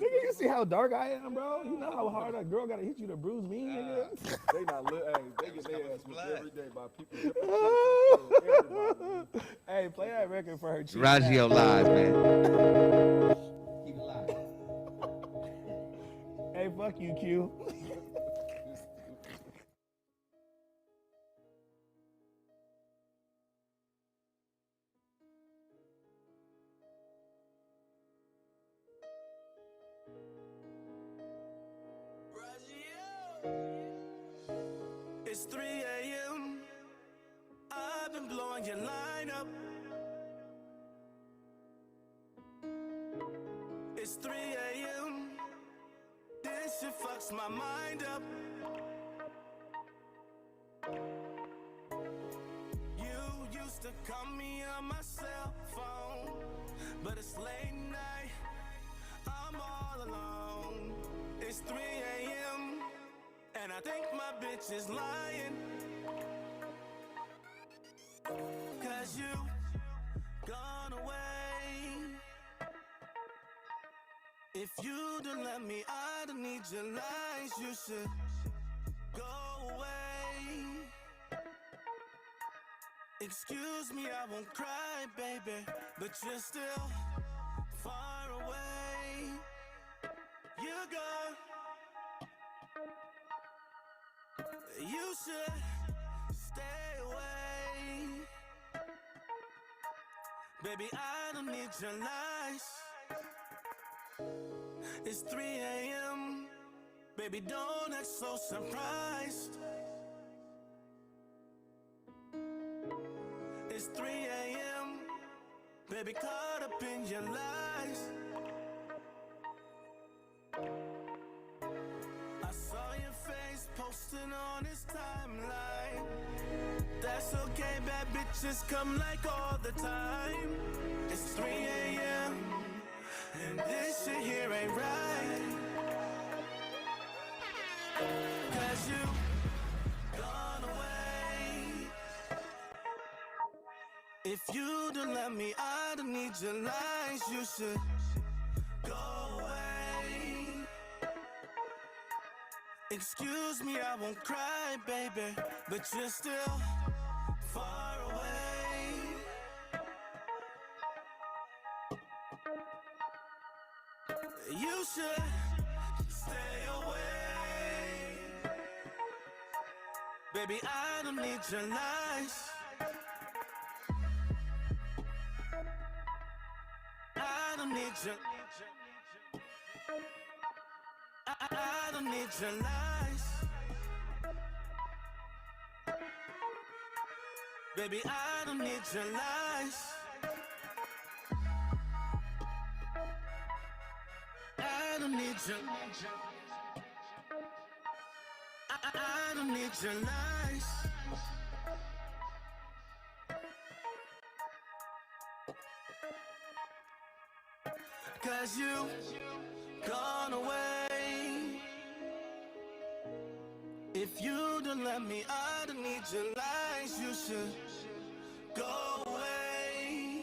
Nigga, you see how dark I am, bro? You know how hard a girl gotta hit you to bruise me, nigga? They not they get their ass whipped every day by people. Everybody. Hey, play that record for her. cheap Rajeo ass. Live, man. Keep it live. Hey, fuck you, Q. It's 3 a.m. I've been blowing your line up. It's 3 a.m. This shit fucks my mind up. You used to call me on my cell phone, but it's late night. I'm all alone. It's 3 a.m. and I think my bitch is lying. 'Cause you gone away. If you don't let me, I don't need your lies. You should go away. Excuse me, I won't cry, baby, but you're still far away. You're gone. You should stay away. Baby, I don't need your lies. It's 3 a.m. Baby, don't act so surprised. It's 3 a.m. Baby, caught up in your lies. I saw your face posting on his timeline. That's okay, bad bitches come like all the time. It's 3 a.m. and this shit here ain't right. 'Cause you gone away. If you don't love me, I don't need your lies. You should go away. Excuse me, I won't cry, baby, but you're still far away. You should stay away. Baby, I don't need your lies. I don't need your I don't need your lies. Baby, I don't need your lies. I don't need your I don't need your lies. Cause you gone away. If you don't love me, I don't need your lies. You should go away.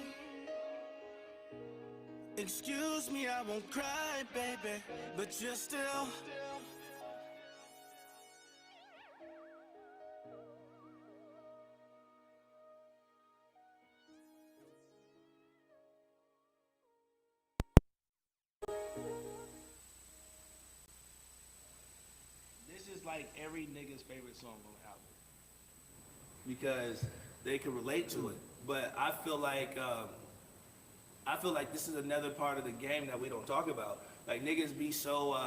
Excuse me, I won't cry, baby, but you're still. This is like every nigga's favorite song on the album because they can relate to it. But I feel like this is another part of the game that we don't talk about. Like niggas be so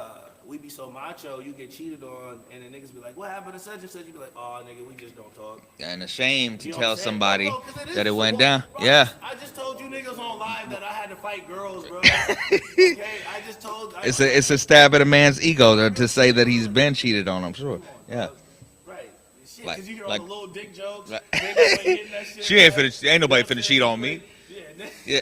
we be so macho, you get cheated on, and then niggas be like, "What happened to such and such?" You be like, "Oh, nigga, we just don't talk." And a shame to You know tell what I'm saying? somebody Bro, 'cause that it is went so- down. bro, Yeah. I just told you niggas on live that I had to fight girls, bro. Okay, I just told. It's a stab at a man's ego to say that he's been cheated on. I'm sure. Yeah. Right. Shit, Like- because you hear like- all the little dick jokes. Like- Niggas ain't hitting that shit She ain't right. finna. Ain't nobody You know what I'm finna cheat on saying? me. Yeah. Yeah.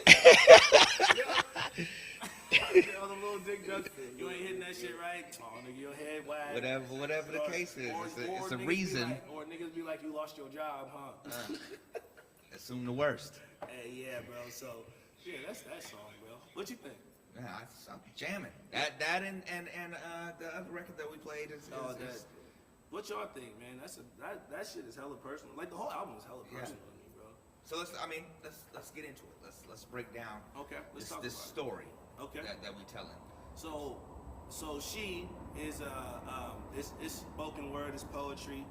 All the little dick jokes. You ain't hitting that shit right. Oh, nigga, your head whack. Whatever the case is, it's a niggas be reason. like- or niggas be like, you lost your job, huh? Assume the worst. Hey, yeah, bro. So, yeah, that's that song, bro. What you think? Yeah, I'm jamming. That and the other record that we played is. Oh, that. What y'all think, man? That shit is hella personal. Like the whole album is hella personal to me, bro. So let's get into it. Let's break down. Okay, let's talk this about it. story. Okay. That we telling. So she is it's spoken word, it's poetry.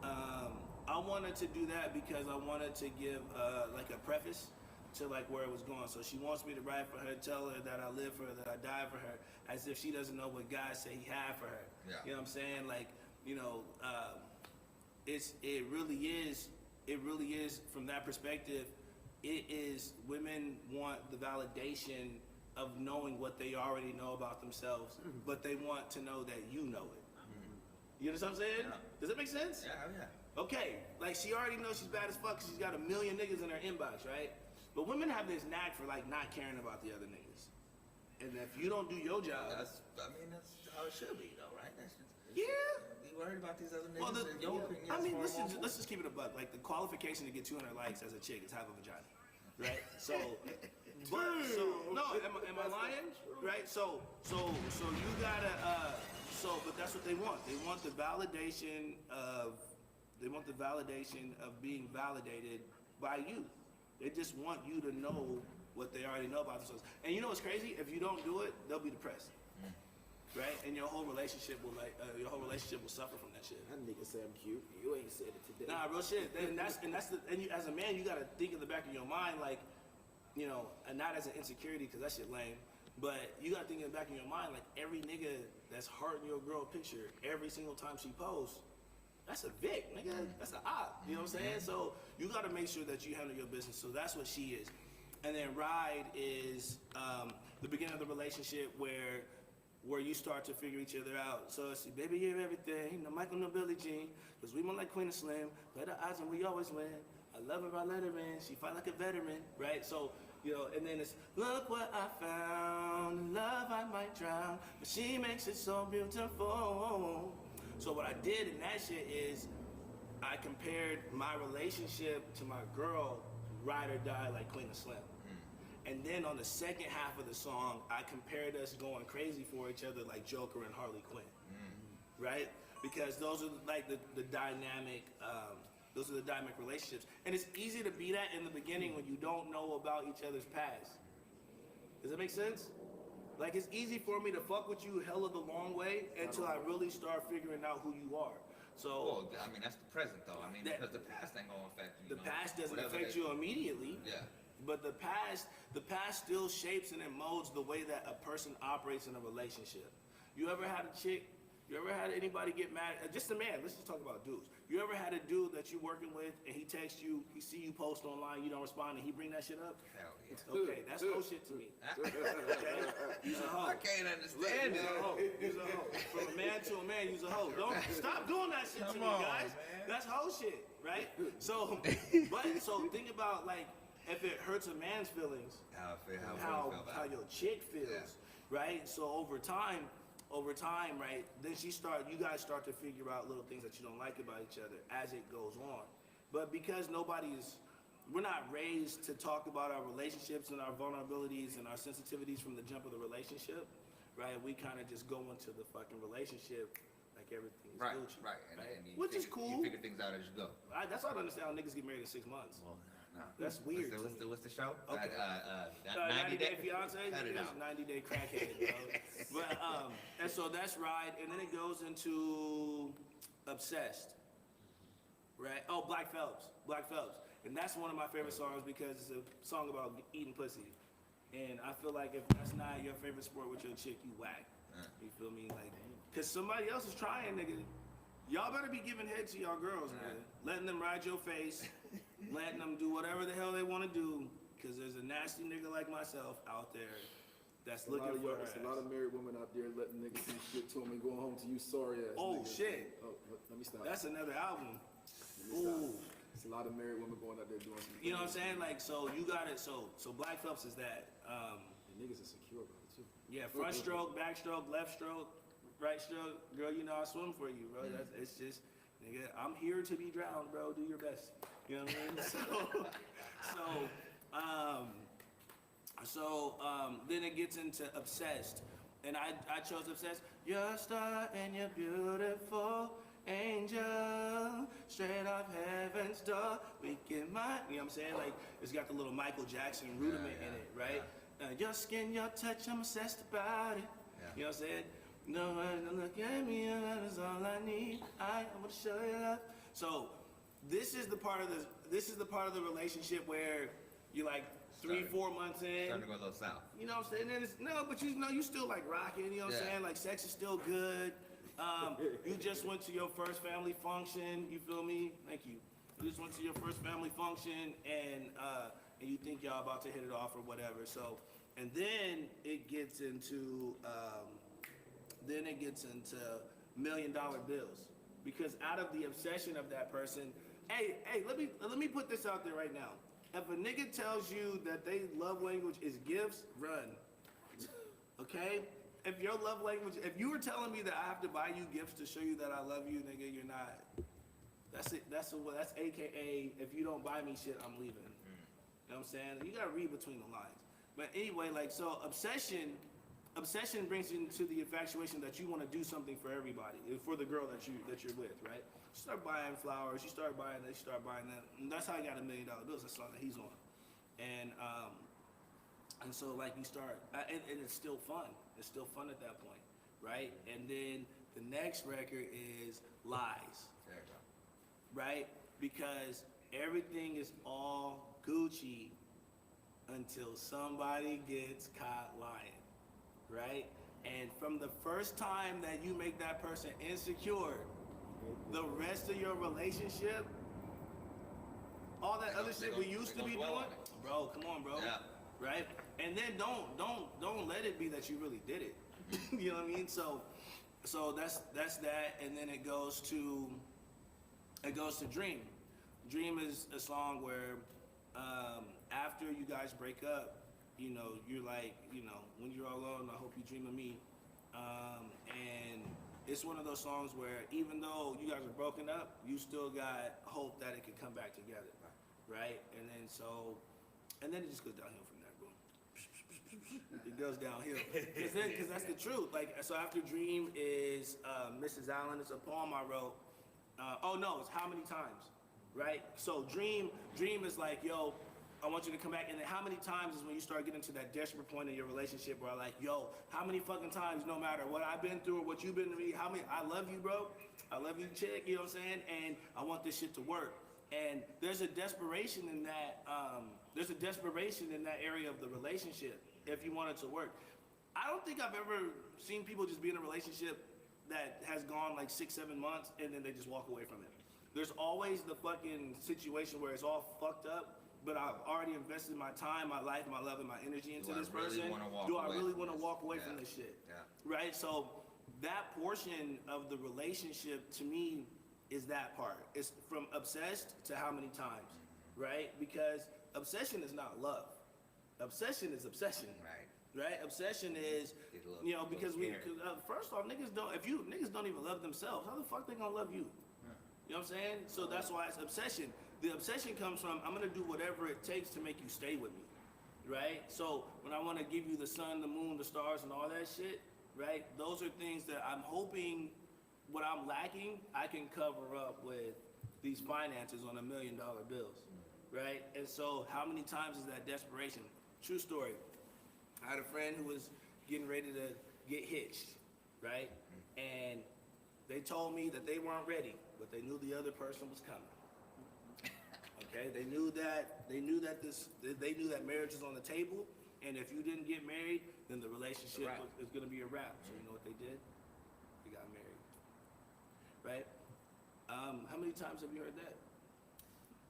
I wanted to do that because I wanted to give like a preface to like where it was going. So she wants me to write for her, tell her that I live for her, that I die for her, as if she doesn't know what God said He had for her. Yeah. You know what I'm saying? Like, you know, it really is from that perspective. It is women want the validation of knowing what they already know about themselves, but they want to know that you know it. You understand what I'm saying? Yeah. Does that make sense? Yeah. Okay, like she already knows she's bad as fuck 'cause she's got a million niggas in her inbox, right? But women have this knack for like not caring about the other niggas. And if you don't do your job, That's how it should be, though, right? yeah. Be worried about these other Well, niggas and your opinion. I mean, let's just keep it a buck. Like the qualification to get 200 likes as a chick is have a vagina, right? So, no, am I lying? Right? So you gotta. But that's what they want. They want the validation of. They want the validation of being validated by you. They just want you to know what they already know about themselves. And you know what's crazy? If you don't do it, they'll be depressed. Right? And your whole relationship will suffer from that shit. That nigga say I'm cute. You ain't said it today. Nah, real shit. And as a man, you gotta think in the back of your mind, like, you know, and not as an insecurity, because that shit lame, but you gotta think in the back of your mind, like, every nigga that's hearting your girl picture every single time she posts, that's a Vic, nigga. That's an op. You know what I'm saying? So you gotta make sure that you handle your business. So that's what she is. And then ride is the beginning of the relationship where you start to figure each other out. So it's baby, you're everything. No Michael, no Billie Jean. Cause we more like Queen and Slim. Play the odds and we always win. I love her, I let her in. She fight like a veteran, right? So, you know, and then it's, look what I found. In love I might drown. But she makes it so beautiful. So what I did in that shit is I compared my relationship to my girl, ride or die like Queen and Slim. And then on the second half of the song, I compared us going crazy for each other like Joker and Harley Quinn, right? Because those are like the dynamic relationships. And it's easy to be that in the beginning when you don't know about each other's past. Does that make sense? Like, it's easy for me to fuck with you hella the long way until I really start figuring out who you are. So, Well, I mean, that's the present, though. I mean, because the past ain't gonna affect you. The past doesn't affect you immediately. Yeah. But the past still shapes and it molds the way that a person operates in a relationship. You ever had a chick? You ever had anybody get mad? Just a man. Let's just talk about dudes. You ever had a dude that you're working with and he texts you, he see you post online, you don't respond, and he bring that shit up? Hell yeah. Okay, that's whole shit to me. Okay? You's a hoe. I can't understand You's it. a hoe. You's a hoe. From a man to a man, you's a hoe. Don't stop doing that shit to me, guys. That's hoe shit, right? So think about, like, if it hurts a man's feelings, how your chick feels, right? So over time, right, then you guys start to figure out little things that you don't like about each other as it goes on. But because we're not raised to talk about our relationships and our vulnerabilities and our sensitivities from the jump of the relationship, right? We kind of just go into the fucking relationship like everything's Gucci. Right. Which is cool. You figure things out as you go. That's all I understand how niggas get married in 6 months. Well, no. That's weird. What's the show? Okay. 90 Day Fiance? Cut it That's out. 90 Day Crackhead, bro. But, and so that's Ride, and then it goes into Obsessed, right? Oh, Black Phelps. And that's one of my favorite songs because it's a song about eating pussy. And I feel like if that's not your favorite sport with your chick, you whack. You feel me? Like, cause somebody else is trying, nigga. Y'all better be giving head to y'all girls, man. Letting them ride your face, letting them do whatever the hell they want to do. Cause there's a nasty nigga like myself out there that's looking for her ass. There's a lot of married women out there letting niggas do shit to them and going home to you sorry ass Oh niggas. shit. Oh, let me stop. That's another album. Let me stop. Ooh. It's a lot of married women going out there doing some You know what I'm saying? Like, so you got it. So Black Phelps is that. And niggas are secure about it too. Yeah, front stroke, back stroke, left stroke, right stroke. Girl, you know I swim for you, bro. It's just, nigga, I'm here to be drowned, bro. Do your best. You know what I mean? Then it gets into Obsessed. And I chose Obsessed. You're a star and you're beautiful. Angel, straight off heaven's door, we get mine. You know what I'm saying? Like, it's got the little Michael Jackson rudiment in it, right? Your skin, your touch, I'm obsessed about it. You know what I'm saying? No one look at me, that is all I need. I want to show you love. So, this is the part of the relationship where you're like 3-4 months in. Starting to go a little south. You know what I'm saying? Then but you know you still like rocking. You know what I'm saying? Like, sex is still good. You just went to your first family function, you feel me? Thank you. You just went to your first family function and you think y'all about to hit it off or whatever. So, and then it gets into $1 million bills. Because out of the obsession of that person, hey, let me put this out there right now. If a nigga tells you that they love language is gifts, run. Okay? If your love language, if you were telling me that I have to buy you gifts to show you that I love you, nigga, you're not. That's it. That's AKA, if you don't buy me shit, I'm leaving. You know what I'm saying? You gotta read between the lines. But anyway, like, so Obsession obsession brings you into the infatuation that you want to do something for everybody, for the girl that you're with, right? You start buying flowers, you start buying this, you start buying that, and that's how I got $1 million bills. That song that he's on, and so like you start, and it's still fun. It's still fun at that point, right? And then the next record is Lies, right? Because everything is all Gucci until somebody gets caught lying, right? And from the first time that you make that person insecure, the rest of your relationship, all that other shit we used to be doing, bro, come on, bro. Yeah. Right? And then don't let it be that you really did it. You know what I mean? So that's that, and then it goes to Dream. Dream is a song where after you guys break up, you know, you're like, you know, when you're all alone, I hope you dream of me. And it's one of those songs where even though you guys are broken up, you still got hope that it could come back together, right? And then it just goes downhill from there, boom. It goes downhill. Because that's the truth. Like, so after Dream is Mrs. Allen. It's a poem I wrote. It's How Many Times, right? So Dream is like, yo, I want you to come back. And then how many times is when you start getting to that desperate point in your relationship where like, yo, how many fucking times, no matter what I've been through or what you've been to me, I love you, bro. I love you, chick, you know what I'm saying? And I want this shit to work. And there's a desperation in that, area of the relationship if you want it to work. I don't think I've ever seen people just be in a relationship that has gone like 6-7 months and then they just walk away from it. There's always the fucking situation where it's all fucked up, but I've already invested my time, my life, my love, and my energy into this person. Do I really want to walk away from this shit? Yeah. Right? So that portion of the relationship to me is that part. It's from obsessed to how many times, right? Because obsession is not love. Obsession is obsession. Right? Obsession is, you know, because first off, niggas don't even love themselves, how the fuck they gonna love you? You know what I'm saying? So that's why it's obsession. The obsession comes from, I'm gonna do whatever it takes to make you stay with me, right? So when I wanna give you the sun, the moon, the stars, and all that shit, right? Those are things that I'm hoping, what I'm lacking, I can cover up with these finances on $1 million bills, right? And so how many times is that desperation? True story. I had a friend who was getting ready to get hitched, right? And they told me that they weren't ready, but they knew the other person was coming. Okay, they knew that marriage was on the table, and if you didn't get married, then the relationship is going to be a wrap. So you know what they did? They got married, right? How many times have you heard that?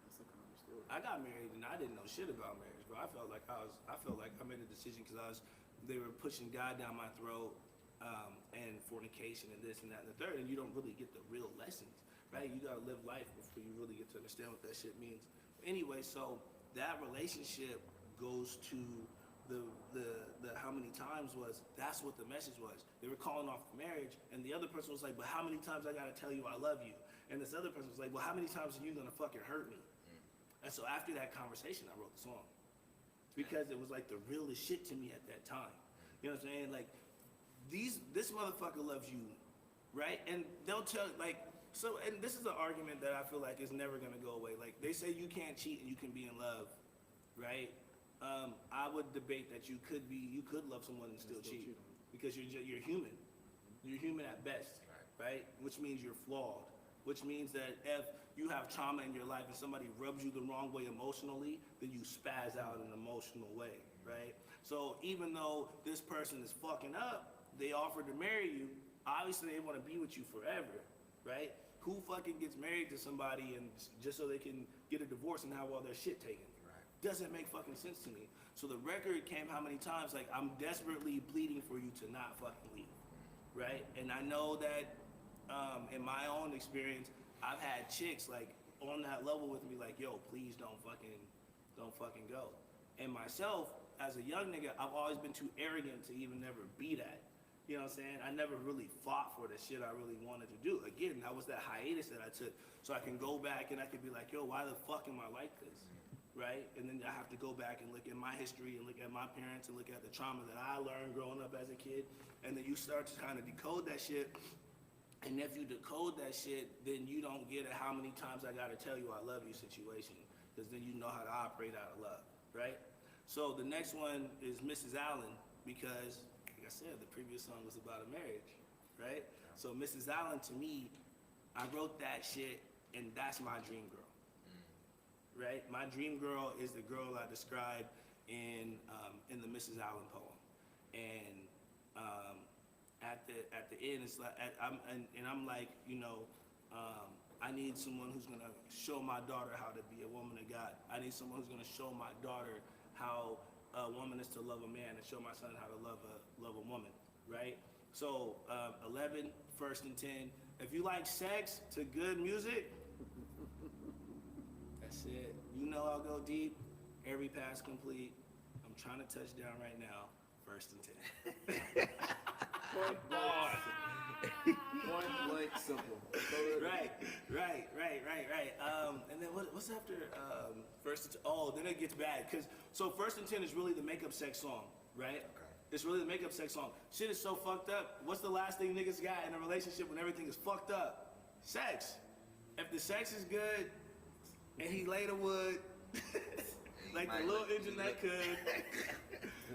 That's a common story. I got married and I didn't know shit about marriage, bro. I felt like I made a decision because they were pushing God down my throat, and fornication and this and that and the third, and you don't really get the real lessons. Right, you gotta live life before you really get to understand what that shit means. Anyway, so that relationship goes to the how many times was, that's what the message was. They were calling off the marriage, and the other person was like, but how many times I gotta tell you I love you? And this other person was like, well, how many times are you gonna fucking hurt me? And so after that conversation, I wrote the song. Because it was like the realest shit to me at that time. You know what I'm saying? Like, this motherfucker loves you, right? And they'll tell, like, so, and this is an argument that I feel like is never gonna go away. Like, they say you can't cheat and you can be in love, right? I would debate that you could love someone and still cheat, because you're human. You're human at best, right? Which means you're flawed. Which means that if you have trauma in your life and somebody rubs you the wrong way emotionally, then you spaz out in an emotional way, right? So even though this person is fucking up, they offered to marry you. Obviously, they want to be with you forever. Right? Who fucking gets married to somebody and just so they can get a divorce and have all their shit taken? Doesn't make fucking sense to me. So the record came how many times? Like, I'm desperately pleading for you to not fucking leave, right? And I know that in my own experience, I've had chicks like on that level with me, like, yo, please don't fucking go. And myself, as a young nigga, I've always been too arrogant to even never be that. You know what I'm saying? I never really fought for the shit I really wanted to do. Again, that was that hiatus that I took, so I can go back and I can be like, yo, why the fuck am I like this? right? And then I have to go back and look at my history and look at my parents and look at the trauma that I learned growing up as a kid. And then you start to kind of decode that shit. And if you decode that shit, then you don't get a how many times I gotta tell you I love you situation. Because then you know how to operate out of love, right? So the next one is Mrs. Allen, because like I said, the previous song was about a marriage, right? So Mrs. Allen, to me, I wrote that shit, and that's my dream girl, right? My dream girl is the girl I described in the Mrs. Allen poem, and at the end, it's like I'm like, you know, I need someone who's gonna show my daughter how to be a woman of God. I need someone who's gonna show my daughter how a woman is to love a man, and show my son how to love a woman, right? So 11, 1st and 10. If you like sex to good music, that's it. You know I'll go deep. Every pass complete. I'm trying to touch down right now. 1st and 10. Point blank simple. Right. And then what's after 1st and 10? Oh, then it gets bad. So 1st and 10 is really the makeup sex song, right? Okay. It's really the makeup sex song. Shit is so fucked up. What's the last thing niggas got in a relationship when everything is fucked up? Sex. If the sex is good and he laid the wood, like the little engine that could,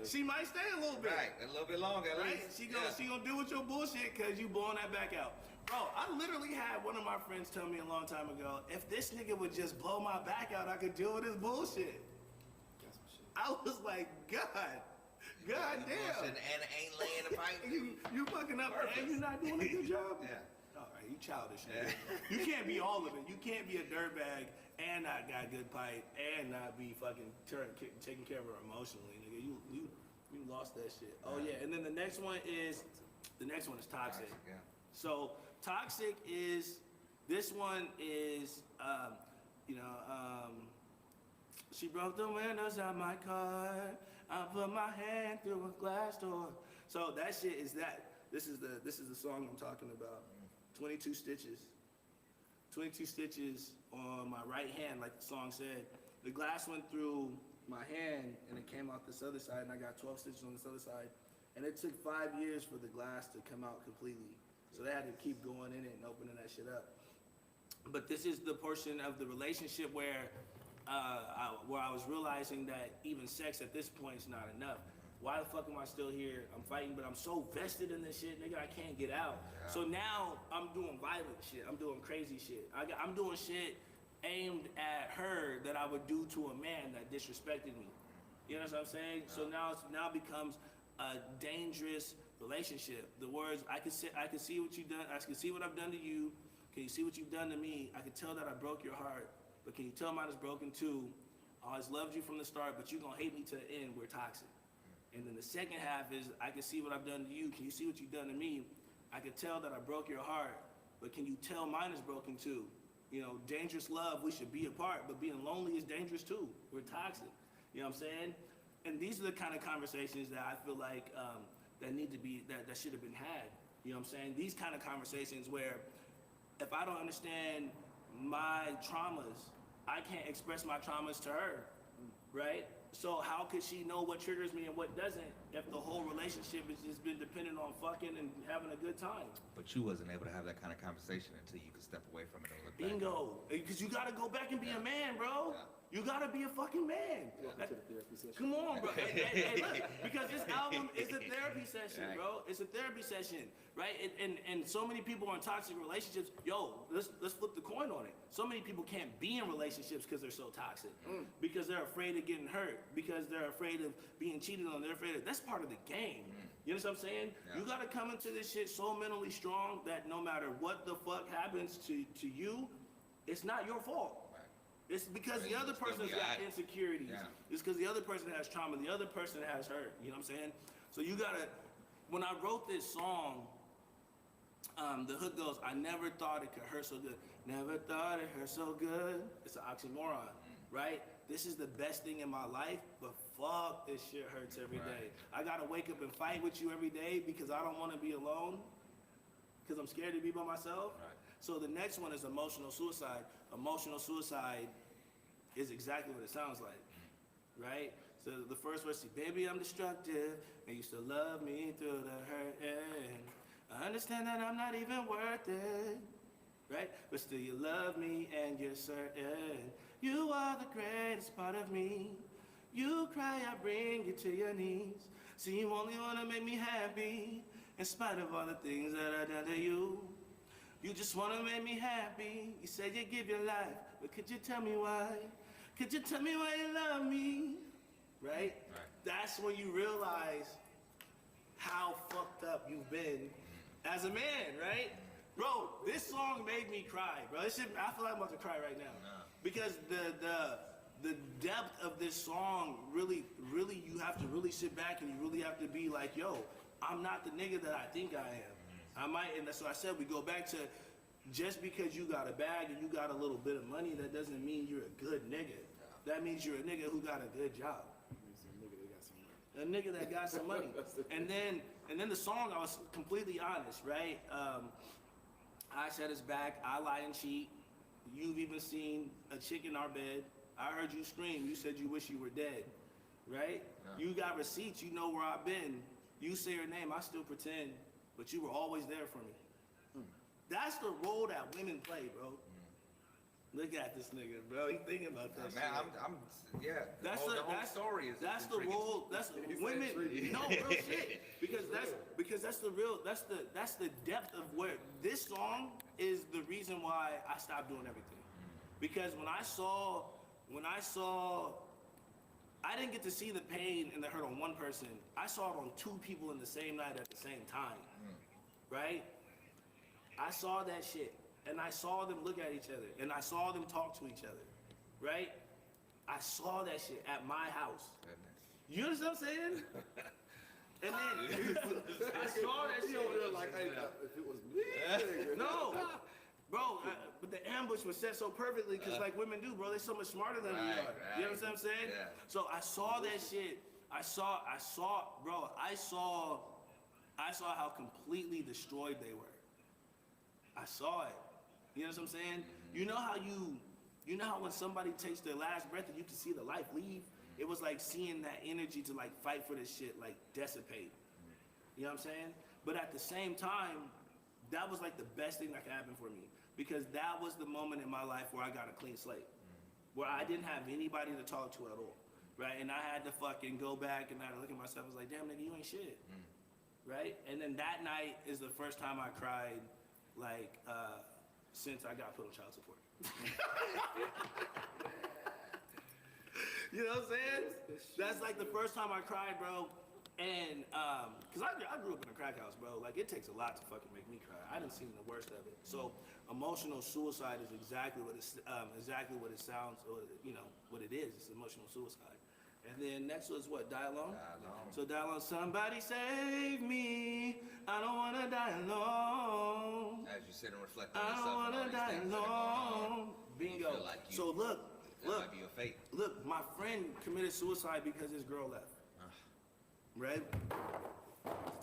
she might stay a little bit. Right, a little bit longer at Right? least. She gonna deal with your bullshit because you blowing that back out. Bro, I literally had one of my friends tell me a long time ago, if this nigga would just blow my back out, I could deal with his bullshit. I was like, God damn. And ain't laying the pipe. You fucking up and you not doing a good job? Yeah. All right, you childish. Nigga. You can't be all of it. You can't be a dirtbag and not got good pipe and not be fucking taking care of her emotionally, nigga. You lost that shit. Oh yeah, and then the next one is toxic. Yeah. So toxic is, this one is, she broke the windows out my car. I put my hand through a glass door. So that shit is that. This is the song I'm talking about. 22 stitches. 22 stitches on my right hand, like the song said. The glass went through my hand and it came out this other side, and I got 12 stitches on this other side. And it took 5 years for the glass to come out completely. So they had to keep going in it and opening that shit up. But this is the portion of the relationship where I was realizing that even sex at this point is not enough. Why the fuck am I still here? I'm fighting, but I'm so vested in this shit, nigga, I can't get out. Yeah. So now I'm doing violent shit. I'm doing crazy shit. I'm doing shit aimed at her that I would do to a man that disrespected me. You know what I'm saying? Yeah. So now becomes a dangerous relationship. The words, I can see what you've done. I can see what I've done to you. Can you see what you've done to me? I can tell that I broke your heart, but can you tell mine is broken too? I always loved you from the start, but you're gonna hate me to the end. We're toxic. And then the second half is, I can see what I've done to you. Can you see what you've done to me? I can tell that I broke your heart, but can you tell mine is broken too? You know, dangerous love, we should be apart, but being lonely is dangerous too. We're toxic. You know what I'm saying? And these are the kind of conversations that I feel like that need to be, that should have been had. You know what I'm saying? These kind of conversations where if I don't understand my traumas, I can't express my traumas to her, right? So how could she know what triggers me and what doesn't if the whole relationship has just been dependent on fucking and having a good time? But you wasn't able to have that kind of conversation until you could step away from it and look back. Bingo. Because you gotta go back and be a man, bro. Yeah. You gotta be a fucking man. Welcome to the therapy session. Come on, bro. Hey, look, because this album is a therapy session, Right. bro. It's a therapy session, right? And so many people are in toxic relationships. Yo, let's flip the coin on it. So many people can't be in relationships because they're so toxic, because they're afraid of getting hurt, because they're afraid of being cheated on. They're afraid of, that's part of the game. You know what I'm saying? Yeah. You gotta come into this shit so mentally strong that no matter what the fuck happens to you, it's not your fault. It's because the other person's got insecurities. Yeah. It's because the other person has trauma. The other person has hurt. You know what I'm saying? So you gotta, when I wrote this song, the hook goes, I never thought it could hurt so good. Never thought it hurt so good. It's an oxymoron, right? This is the best thing in my life, but fuck, this shit hurts every day. I gotta wake up and fight with you every day because I don't wanna be alone, because I'm scared to be by myself. Right. So the next one is emotional suicide. Emotional suicide is exactly what it sounds like, right? So the first verse, baby, I'm destructive, and you still love me through the hurt. I understand that I'm not even worth it, right? But still you love me and you're certain you are the greatest part of me. You cry, I bring you to your knees. So you only wanna make me happy, in spite of all the things that I done to you. You just wanna make me happy. You said you give your life, but could you tell me why? Could you tell me why you love me? Right? That's when you realize how fucked up you've been as a man, right? Bro, this song made me cry, bro. This shit, I feel like I'm about to cry right now. Because the depth of this song really, you have to really sit back and you really have to be like, yo, I'm not the nigga that I think I am. I might, and that's what I said, we go back to just because you got a bag and you got a little bit of money, that doesn't mean you're a good nigga. That means you're a nigga who got a good job. A nigga that got some money. And then the song, I was completely honest, right? I said it's back, I lie and cheat. You've even seen a chick in our bed. I heard you scream, you said you wish you were dead, right? You got receipts, you know where I've been. You say your name, I still pretend, but you were always there for me. That's the role that women play, bro. Look at this nigga, bro. He thinking about that shit. Yeah. That's the the whole that's story is that's the intriguing. role. That's women. No real shit. Because that's the real. That's the depth of where this song is the reason why I stopped doing everything. Because when I saw, I didn't get to see the pain and the hurt on one person. I saw it on two people in the same night at the same time. Right? I saw that shit. And I saw them look at each other. And I saw them talk to each other. Right? I saw that shit at my house. You understand what I'm saying? And then I saw that shit over there like, hey, if it was me. No. Bro, but the ambush was set so perfectly because like women do, bro. They're so much smarter than we are. You know what I'm saying? Yeah. So I saw that shit. I saw how completely destroyed they were. I saw it. You know what I'm saying? You know how when somebody takes their last breath and you can see the life leave? It was like seeing that energy to like fight for this shit, like dissipate. You know what I'm saying? But at the same time, that was like the best thing that could happen for me. Because that was the moment in my life where I got a clean slate. Where I didn't have anybody to talk to at all. Right? And I had to fucking go back and I had to look at myself and was like, damn nigga, you ain't shit. Right? And then that night is the first time I cried, like, since I got put on child support. You know what I'm saying? That's like the first time I cried, bro. And, cause I grew up in a crack house, bro. Like it takes a lot to fucking make me cry. I done seen the worst of it. So emotional suicide is exactly what it sounds, or you know, what it is. It's emotional suicide. And then next was what, Die Alone? So Die Alone, somebody save me. I don't wanna die alone. As you sit and reflect on I yourself don't and all wanna these die things that are going on, alone. Bingo. feel like you- So look, that might be your fate. Look, my friend committed suicide because his girl left. Right?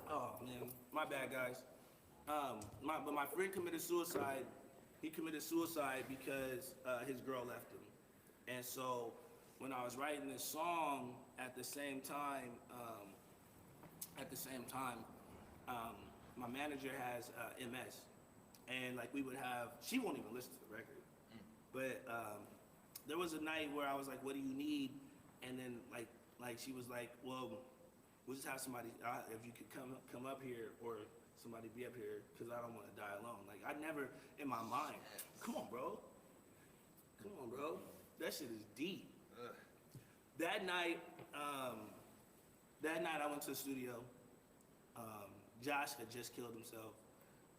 Oh man, my bad guys. But my friend committed suicide. He committed suicide because his girl left him. And so when I was writing this song, at the same time, my manager has MS, and like we would have, she won't even listen to the record. But there was a night where I was like, "What do you need?" And then like she was like, "Well, we'll just have somebody, if you could come up here or somebody be up here because I don't want to die alone." Like I never in my mind. Come on, bro. That shit is deep. That night I went to the studio. Josh had just killed himself,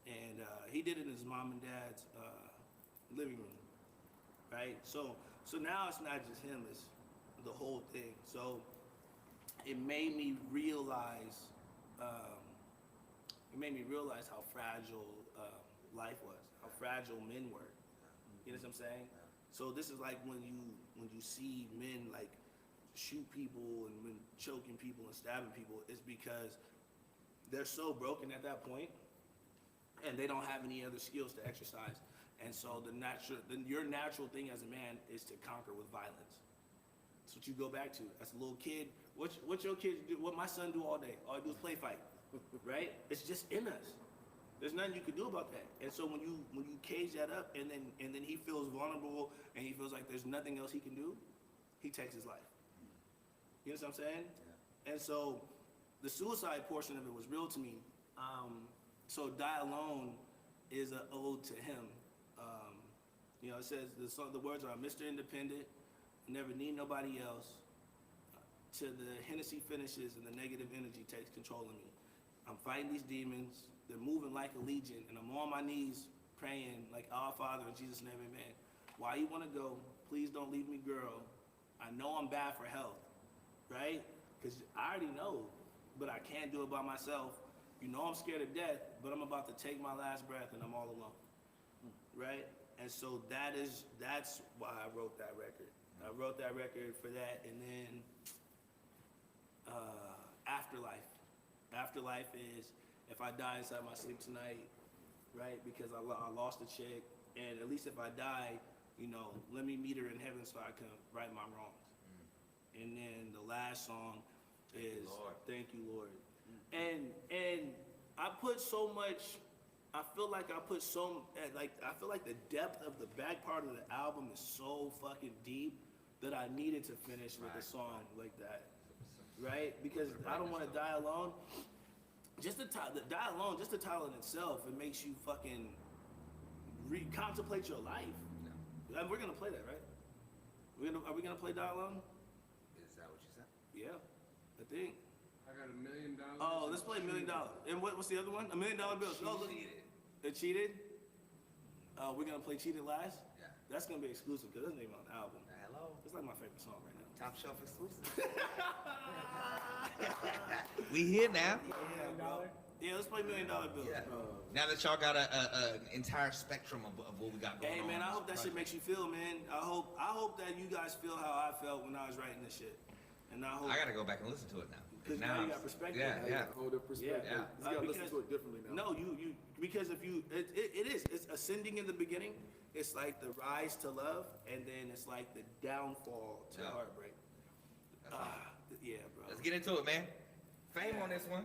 and he did it in his mom and dad's living room, right? So now it's not just him; it's the whole thing. So it made me realize how fragile life was, how fragile men were. You know what I'm saying? So this is like when you see men like shoot people and when choking people and stabbing people, it's because they're so broken at that point and they don't have any other skills to exercise. And so your natural thing as a man is to conquer with violence. That's what you go back to. As a little kid, what your kids do, what my son do all day. All he do is play fight, right? It's just in us. There's nothing you can do about that. And so when you cage that up, and then he feels vulnerable, and he feels like there's nothing else he can do, he takes his life. You know what I'm saying? Yeah. And so the suicide portion of it was real to me. So Die Alone is an ode to him. You know, it says the words are Mr. Independent, never need nobody else. To the Hennessy finishes and the negative energy takes control of me. I'm fighting these demons. They're moving like a legion, and I'm on my knees praying like Our Father in Jesus' name, amen. Why you want to go? Please don't leave me, girl. I know I'm bad for health, right? Because I already know, but I can't do it by myself. You know I'm scared of death, but I'm about to take my last breath, and I'm all alone, right? And so that's why I wrote that record. I wrote that record for that, and then Afterlife. Afterlife is if I die inside my sleep tonight, right? Because I lost a chick, and at least if I die, you know, let me meet her in heaven so I can right my wrongs. And then the last song is Thank You, Lord. And I put so much. I feel like I feel like the depth of the back part of the album is so fucking deep that I needed to finish with a song like that, right? Because I don't want to die alone. Just the Die Alone, just the title in itself, it makes you fucking contemplate your life. Yeah. And we're gonna play that, right? Are we gonna play Die Alone? Is that what you said? Yeah, I think. I got $1 million. Oh, let's play $1 Million. And what's the other one? $1 Million Bills. Oh, look. It Cheated. We're gonna play Cheated last. Yeah. That's gonna be exclusive because it's not even on the album. Hello. It's like my favorite song right now. Top shelf exclusive. We here now. Yeah, bro. Yeah, let's play $1 Million Bills. Yeah. Bro. Now that y'all got an entire spectrum of what we got going on. Hey man, I hope that shit makes you feel, man. I hope that you guys feel how I felt when I was writing this shit. And I hope I gotta go back and listen to it now. because now you got perspective. Yeah. Hold the perspective. Yeah. You gotta listen to it differently now. No, you because if you it's ascending in the beginning. It's like the rise to love, and then it's like the downfall to heartbreak. Yeah, bro. Let's get into it, man. Fame on this one.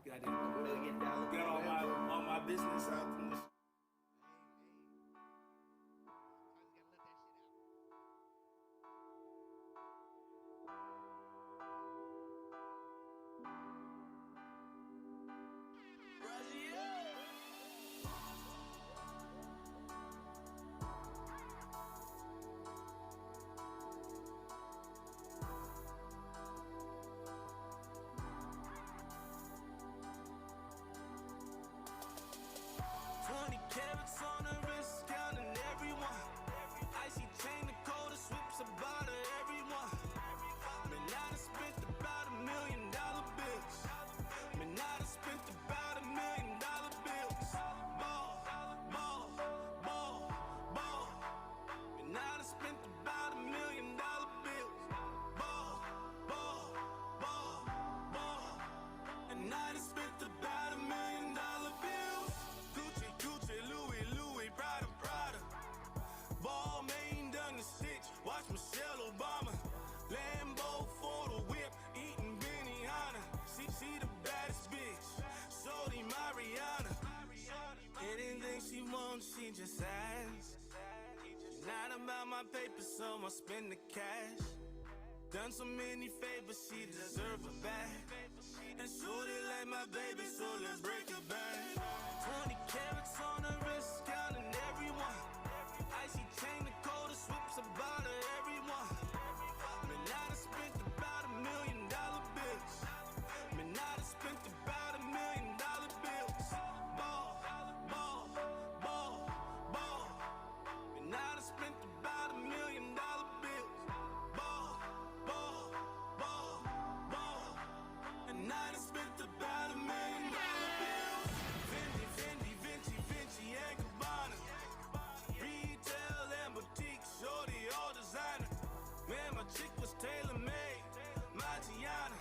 Goddamn, get all my business out from this. She just asks. Not about my paper, so I spend the cash. Done so many favors, she deserve a back. And shorty like my baby, so let's break it back. 20 carats on her wrist, counting everyone. Icy chain, the coldest whips about her, everyone. Man, I done spent about $1 million bills. Man, I done spent about $1 million bills. Ball, ball, ball, ball. Man, I done spent about $1 million bills. Ball, ball, ball, ball. And I done spent about $1 million bills. Fendi, Fendi, Vinci, Vinci, and Gabbana. Retail and boutique, shorty, all designer. Man, my chick was tailor-made. My Gianna.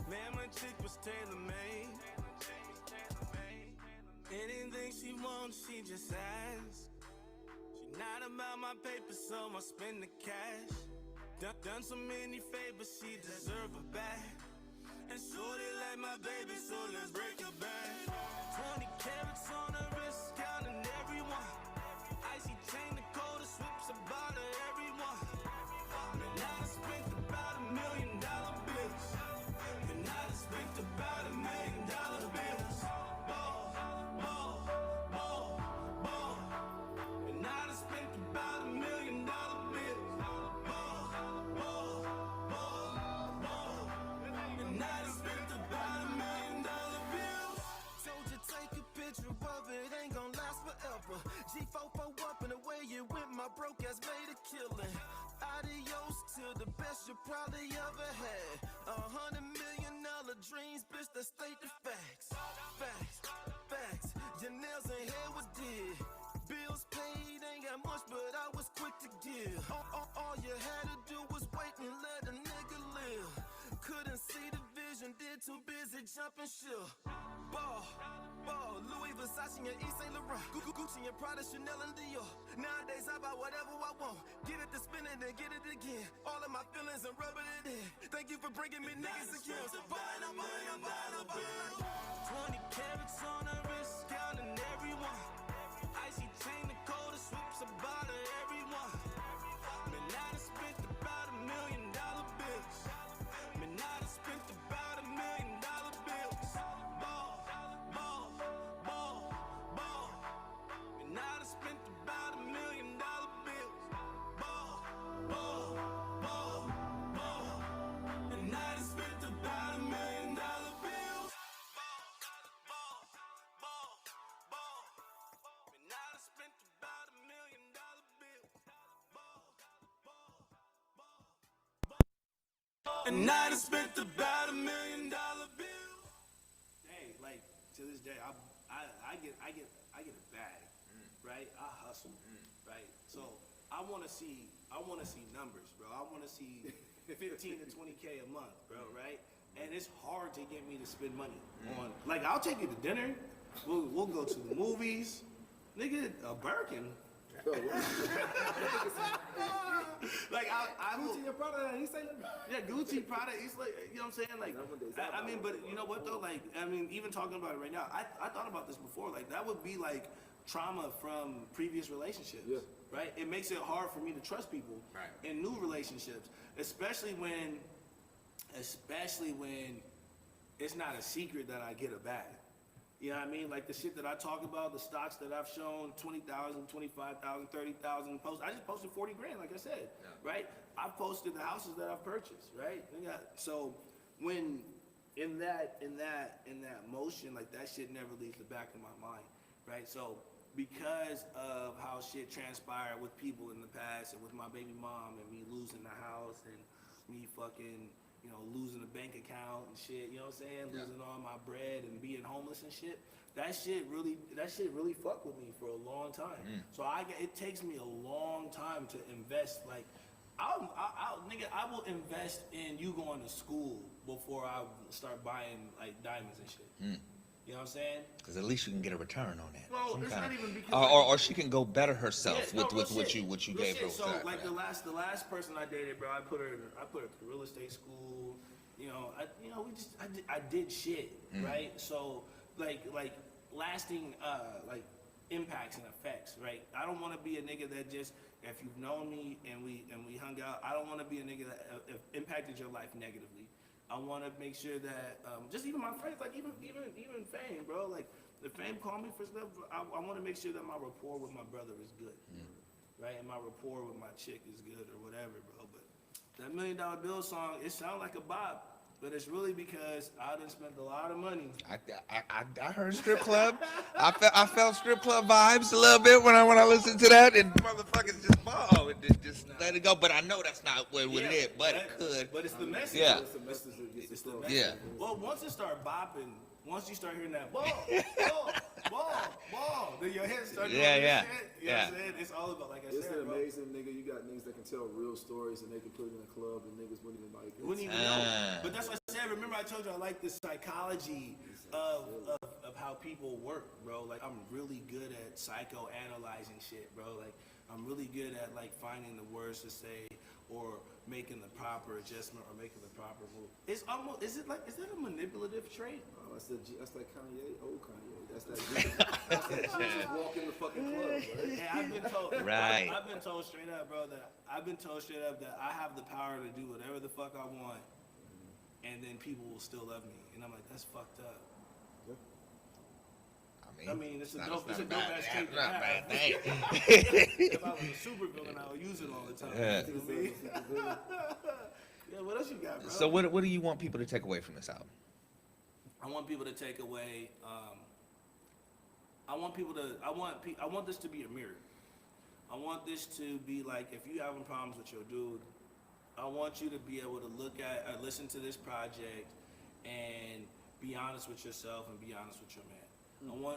Man, my chick was tailor-made. Anything she wants, she just asks. Not about my paper, so I spend the cash. Done so many favors, she deserve a back. And shorty like my baby, so let's break her back. 20 carats on her wrist, counting everyone. Icy chain, the coldest whips about her, everyone. And I done spent about $1 million bills. And I done spent about $1 million bills. Ball, ball, ball, ball. And I done spent about $1 million bills. Ball, ball, ball, ball. And I done spent about $1 million bills. Told you take a picture of it, ain't gon' last forever. G4 up and away you went, my broke ass made a killing. Adios to the best you probably ever had. $100 million dreams, bitch, that state the facts. Facts, facts. Your nails and hair was did. Bills paid, ain't got much, but I was quick to give. All you had to do was wait and let a nigga live. Couldn't see the vision, did too busy jumping shit. Ball, ball, Louis Versace and Yves Saint Laurent, Gucci and Prada, Chanel and Dior. Nowadays I buy whatever I want, get it to spin it and get it again. All of my feelings and rubbing it in. Thank you for bringing me niggas and kills. 20 carats on her wrist, counting everyone. Icy chain, the coldest whips about her, everyone. Man, I done spent about $1 million bills. Man, I done spent about $1 million bills. Ball, ball, ball, ball. Man, I done spent about $1 million bills. Ball, ball, ball, ball. And I done spent about $1 million bills. Ball, ball, ball, ball. And I done spent about $1 million bills. Ball, ball, ball. And I done spent about $1 million bills. Hey, like to this day, I get a bag, right? I hustle, right? So I want to see numbers, bro. I want to see 15 to 20K a month, bro, right? And it's hard to get me to spend money on. Like, I'll take you to dinner. We'll go to the movies. Nigga, a Birkin. Like I Gucci and Prada, he say yeah, Gucci, Prada, it's like, you know what I'm saying? Like, I mean, but you know what though? Like, I mean, even talking about it right now, I thought about this before. Like, that would be like trauma from previous relationships, right? It makes it hard for me to trust people in new relationships, especially when it's not a secret that I get a bag. You know what I mean? Like the shit that I talk about, the stocks that I've shown, 20,000, 25,000, 30,000 posts. I just posted 40 grand, like I said, right? I've posted the houses that I've purchased, right? So when in that motion, like that shit never leaves the back of my mind, right? So because of how shit transpired with people in the past and with my baby mom and me losing the house and me fucking, you know, losing a bank account and shit, you know what I'm saying? Losing all my bread and being homeless and shit. That shit really fucked with me for a long time. So it takes me a long time to invest. Like, I will invest in you going to school before I start buying like diamonds and shit. You know what I'm saying? Because at least you can get a return on that. Well, it's not even because or she can go better herself with what you gave her. So like the last person I dated, bro, I put her through real estate school. I did shit, right? So like lasting like impacts and effects, right? I don't want to be a nigga that just, if you've known me and we hung out, I don't want to be a nigga that impacted your life negatively. I want to make sure that just even my friends, like even Fame, bro, like if Fame call me for stuff, I want to make sure that my rapport with my brother is good, right? And my rapport with my chick is good or whatever, bro. But that $1 Million Bill song, it sounds like a bop, but it's really because I done spent a lot of money. I heard strip club. I felt strip club vibes a little bit when I listened to that, and motherfuckers just ball and just let it go. But I know that's not what it is, but it could. But it's the message. Yeah. It's the message. Yeah. Well, once it start bopping, once you start hearing that ball, then your head start doing this shit. You know what I'm saying? It's all about, like I It's said, bro. amazing, nigga. You got niggas that can tell real stories and they can put it in a club and niggas wouldn't even like it. Wouldn't even know. But that's what I said. Remember I told you I like the psychology of how people work, bro. Like, I'm really good at psychoanalyzing shit, bro. Like I'm really good at like finding the words to say or making the proper adjustment or making the proper move. It's almost, is that a manipulative trait? Oh, that's like Kanye, old Kanye. That's that Jesus walk in the fucking club, right? Yeah, I've been told. Right. I've been told straight up, bro. That I have the power to do whatever the fuck I want, and then people will still love me. And I'm like, that's fucked up. I mean, it's a dope ass trait to have. Bad thing. If I was a super villain, I would use it all the time. Yeah. You know what I mean? Yeah, what else you got, bro? So what do you want people to take away from this album? I want people to take away. I want this to be a mirror. I want this to be like, if you having problems with your dude, I want you to be able to look at or listen to this project and be honest with yourself and be honest with your man.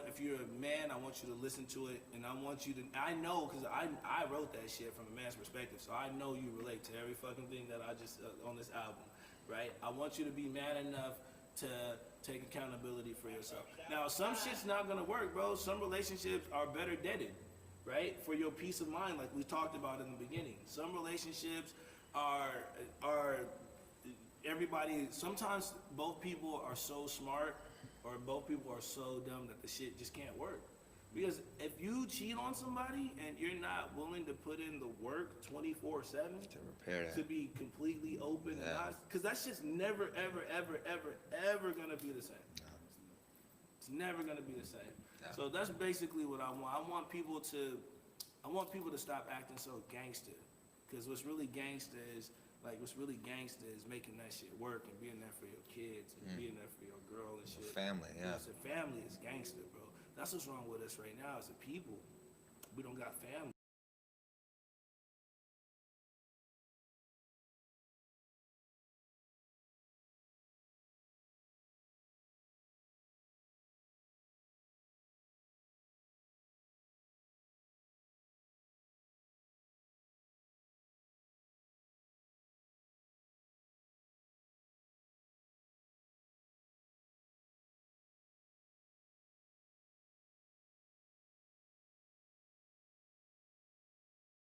If you're a man, I want you to listen to it, and I want you to, I know, because I wrote that shit from a man's perspective, so I know you relate to every fucking thing that I just, on this album, right? I want you to be man enough to take accountability for yourself. Now, some shit's not gonna work, bro. Some relationships are better deaded, right? For your peace of mind, like we talked about in the beginning. Some relationships are everybody, sometimes both people are so smart or both people are so dumb that the shit just can't work. Because if you cheat on somebody and you're not willing to put in the work 24/7 To repair that. to be completely open and honest, because that shit's never, ever gonna be the same. It's never gonna be the same. No. So that's basically what I want. I want people to stop acting so gangster. Because what's really gangster is making that shit work and being there for your kids and being there for your girl and shit. Family, yeah. So family is gangster, bro. That's what's wrong with us right now as a people. We don't got family.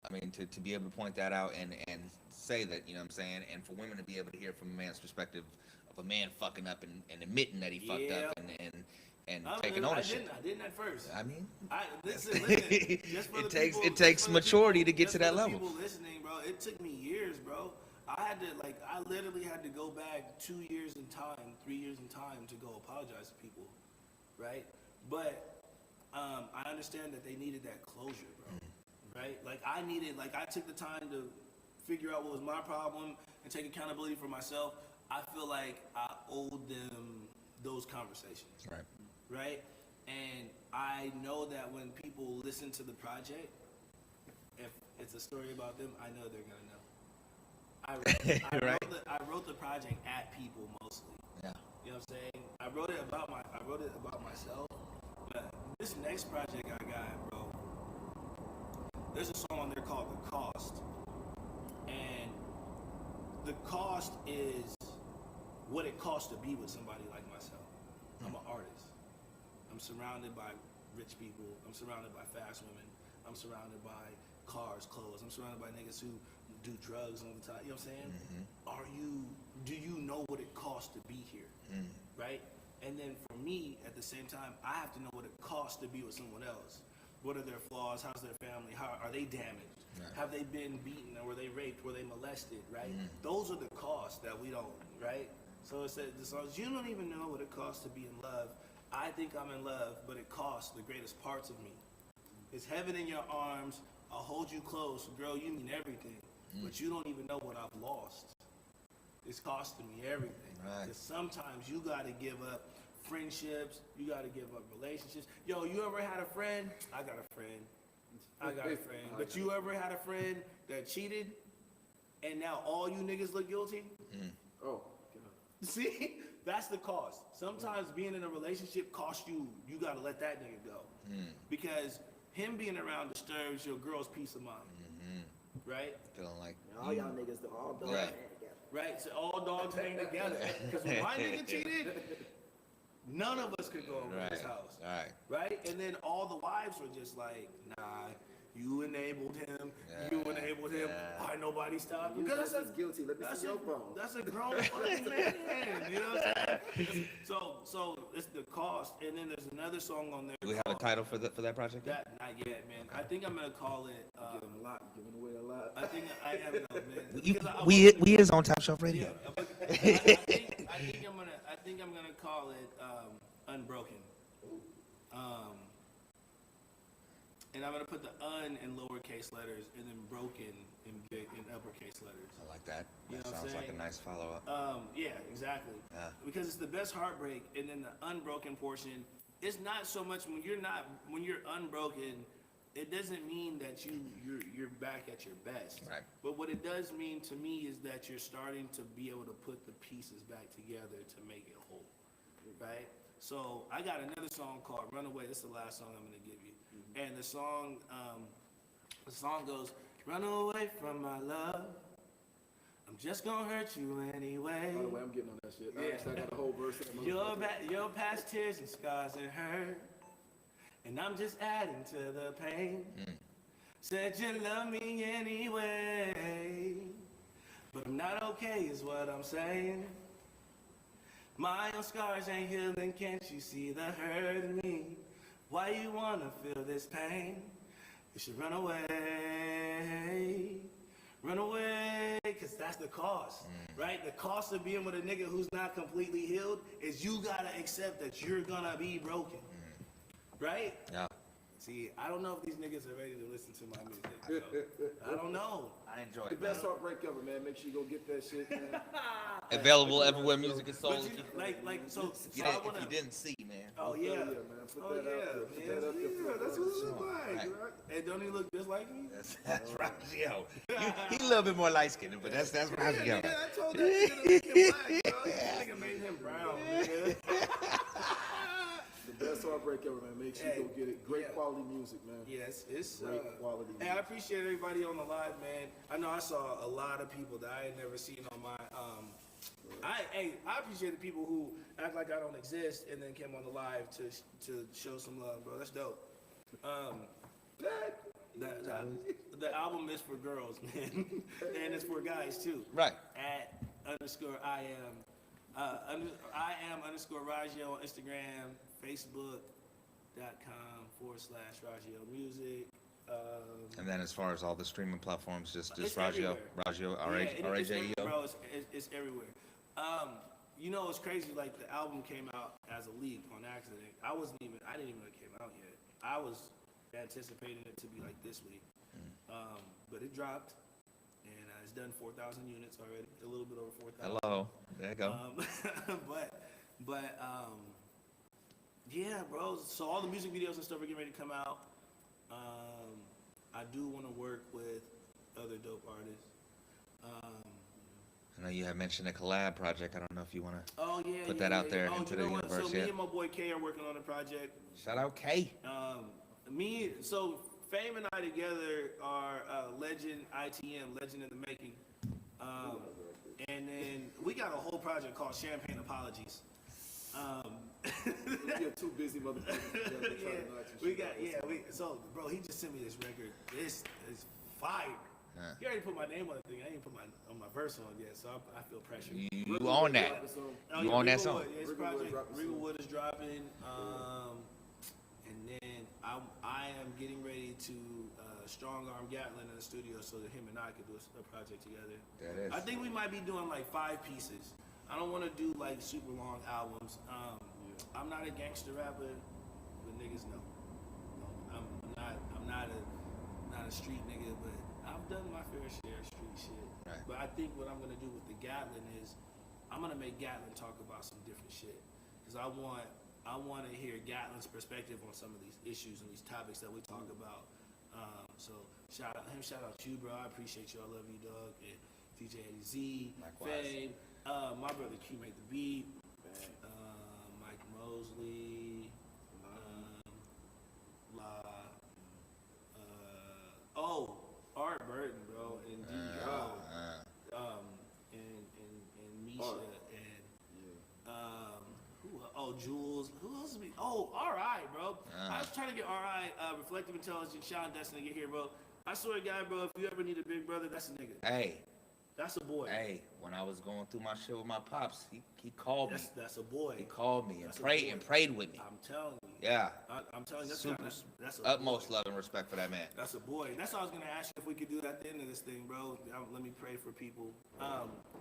I mean, to be able to point that out and say that, you know what I'm saying, and for women to be able to hear from a man's perspective of a man fucking up and admitting that he fucked up and taking ownership. I didn't at first. I mean, Listen, just for the it people, takes maturity to get to that just for the level. People listening, bro, it took me years, bro. I literally had to go back 2 years in time, 3 years in time to go apologize to people, right? But I understand that they needed that closure, bro. Right? I took the time to figure out what was my problem and take accountability for myself. I feel like I owed them those conversations. Right. Right? And I know that when people listen to the project, if it's a story about them, I know they're gonna know. I wrote the project at people mostly. Yeah. You know what I'm saying? I wrote it about myself. But this next project I got, bro, there's a song on there called The Cost. And the cost is what it costs to be with somebody like myself. I'm an artist. I'm surrounded by rich people. I'm surrounded by fast women. I'm surrounded by cars, clothes. I'm surrounded by niggas who do drugs all the time. You know what I'm saying? Do you know what it costs to be here? Right? And then for me, at the same time, I have to know what it costs to be with someone else. What are their flaws? How's their family? How are they damaged? Right. Have they been beaten? Or were they raped? Were they molested? Right? Those are the costs that we don't, right? So it said the songs, you don't even know what it costs to be in love. I think I'm in love, but it costs the greatest parts of me. It's heaven in your arms. I'll hold you close. Girl, you mean everything. But you don't even know what I've lost. It's costing me everything. Right. Because sometimes you got to give up friendships. You got to give up relationships. Yo, you ever had a friend? I got a friend. But you ever had a friend that cheated and now all you niggas look guilty? Oh, See? That's the cost. Sometimes being in a relationship costs you. You got to let that nigga go. Because him being around disturbs your girl's peace of mind. Right? Feeling like All y'all niggas, all dogs Right. hang together. Right? So all dogs hang together. Because when my nigga cheated, none of us could go over his house. Right. Right? And then all the wives were just like, nah, You enabled him. Yeah, You enabled him. yeah. Why nobody stopped? You Because that's guilty. Let me see your phone. that's a grown fucking man. You know what I'm saying? So it's the cost, and then there's another song on there. Do we have a called- title for that project? That not yet, man. I think I'm gonna call it. Giving a lot, giving away a lot. I think I am though, man. You, Because we is on Top Shelf Yeah, Radio. I think I'm gonna call it Unbroken. And I'm gonna put the un in lowercase letters and then broken in uppercase letters. I like that. You know That what I'm sounds like a saying? nice follow-up. Yeah, exactly. Yeah. Because it's the best heartbreak, and then the unbroken portion. It's not so much when you're unbroken. It doesn't mean that you're back at your best. Right. But what it does mean to me is that you're starting to be able to put the pieces back together to make it whole. Right? So I got another song called Runaway. This is the last song I'm gonna give you. And the song goes, Run away from my love. I'm just gonna hurt you anyway. By the way, I'm getting on that shit. Yeah. I got the whole verse. In Your past tears and scars and hurt, and I'm just adding to the pain. Said you love me anyway, but I'm not okay is what I'm saying. My own scars ain't healing, can't you see the hurt in me? Why you wanna feel this pain? You should run away. Run away, cause that's the cost, right? The cost of being with a nigga who's not completely healed is you gotta accept that you're gonna be broken, right? Yeah. See, I don't know if these niggas are ready to listen to my music. I don't know. I enjoy The best heartbreak ever, man. Make sure you go get that shit, man. Available everywhere music is sold. But you, so If I wanna. you didn't see, man. Oh yeah, man. Put oh that yeah, out there. Put man. that up there. Yeah, that's what it look like, Right. right? And don't he look just like me? That's Rajeo. He a little bit more light skinned, but that's Rajeo. Yeah, I told that nigga to make him black, bro. That nigga made him brown, nigga. The best heartbreak ever, man. Make sure you go get it. Great quality music, man. Yes, it's Great quality Hey, I appreciate everybody on the live, man. I know I saw a lot of people that I had never seen on my. I appreciate the people who act like I don't exist and then came on the live to show some love, bro. That's dope. The album is for girls, man, and it's for guys too. Right. At _ I am _Rajeo on Instagram, Facebook.com /Rajeo Music. And then as far as all the streaming platforms, just It's Rajeo, everywhere. Rajeo, R-A-J-E-O. Bro, it's everywhere. You know, it's crazy. Like the album came out as a leak on accident. I didn't even know it came out yet. I was anticipating it to be like this week, but it dropped, and it's done 4,000 units already. A little bit over 4,000. Hello. There you go. But yeah, bro. So all the music videos and stuff are getting ready to come out. I do want to work with other dope artists. I know you have mentioned a collab project. I don't know if you want to put Yeah, that out there Oh, into you the know what? universe So yet. me and my boy K are working on a project. Shout out K. So Fame and I together are Legend ITM, Legend in the Making. And then we got a whole project called Champagne Apologies. You're too busy, motherfucker. So bro, he just sent me this record. This is fire. He already put my name on the thing. I ain't put my verse on yet, so I feel pressure. You own that. You own that song. Yeah, his project, Regalwood is dropping. And then I am getting ready to strong arm Gatlin in the studio so that him and I could do a project together. That is. I think we might be doing like 5 pieces. I don't want to do like super long albums. I'm not a gangster rapper, but niggas know. I'm not a street nigga, but I've done my fair share of street shit. Right. But I think what I'm gonna do with the Gatlin is I'm gonna make Gatlin talk about some different shit. Cause I want to hear Gatlin's perspective on some of these issues and these topics that we talk about. So shout out him, shout out you, bro. I appreciate you. I love you, dog. And DJ Eddie Z, Likewise. Fame, my brother Q made the beat, Mike Mosley, Art Burton, bro, and D.O. and Misha and Jules. Who else supposed to be? Oh, RI, bro. I was trying to get RI, Reflective Intelligence, Sean Destiny, to get here, bro. I swear to God, bro, if you ever need a big brother, that's a nigga. Hey, That's a boy. hey, when I was going through my shit with my pops, he called me. That's a boy. He called me and That's a prayed with me. I'm telling you. Yeah. I'm telling you, that's Super, that's a utmost boy. love and respect for that man. That's a boy. That's all I was gonna ask you if we could do that at the end of this thing, bro. Let me pray for people.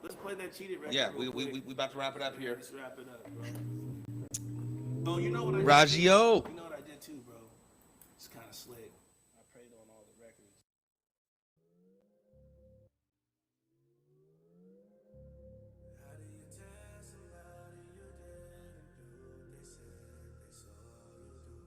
Let's play that cheated record. Yeah, real we quick. about to wrap it up here. Let's wrap it up, bro. Oh, you know what I did? Rajeo. You know what I did too, bro. It's kind of slick. I prayed on all the records. How do you tell somebody you didn't do? They said they saw you do.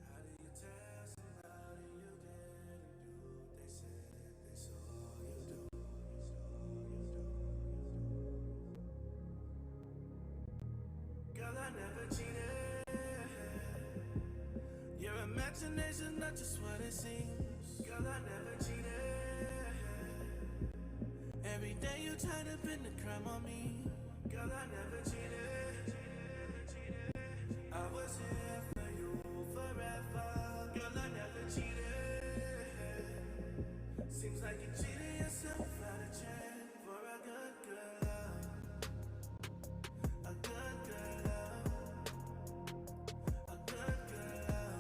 How do you tell somebody you didn't do? They said they saw you do. Girl, I never cheated. Your imagination, not just what it seems. Girl, I never cheated. Every day you try to pin the crime on me. Girl, I never cheated. I was here for you forever. Girl, I never cheated. Seems like you cheated yourself out of chance for a good girl. A good girl. A good girl.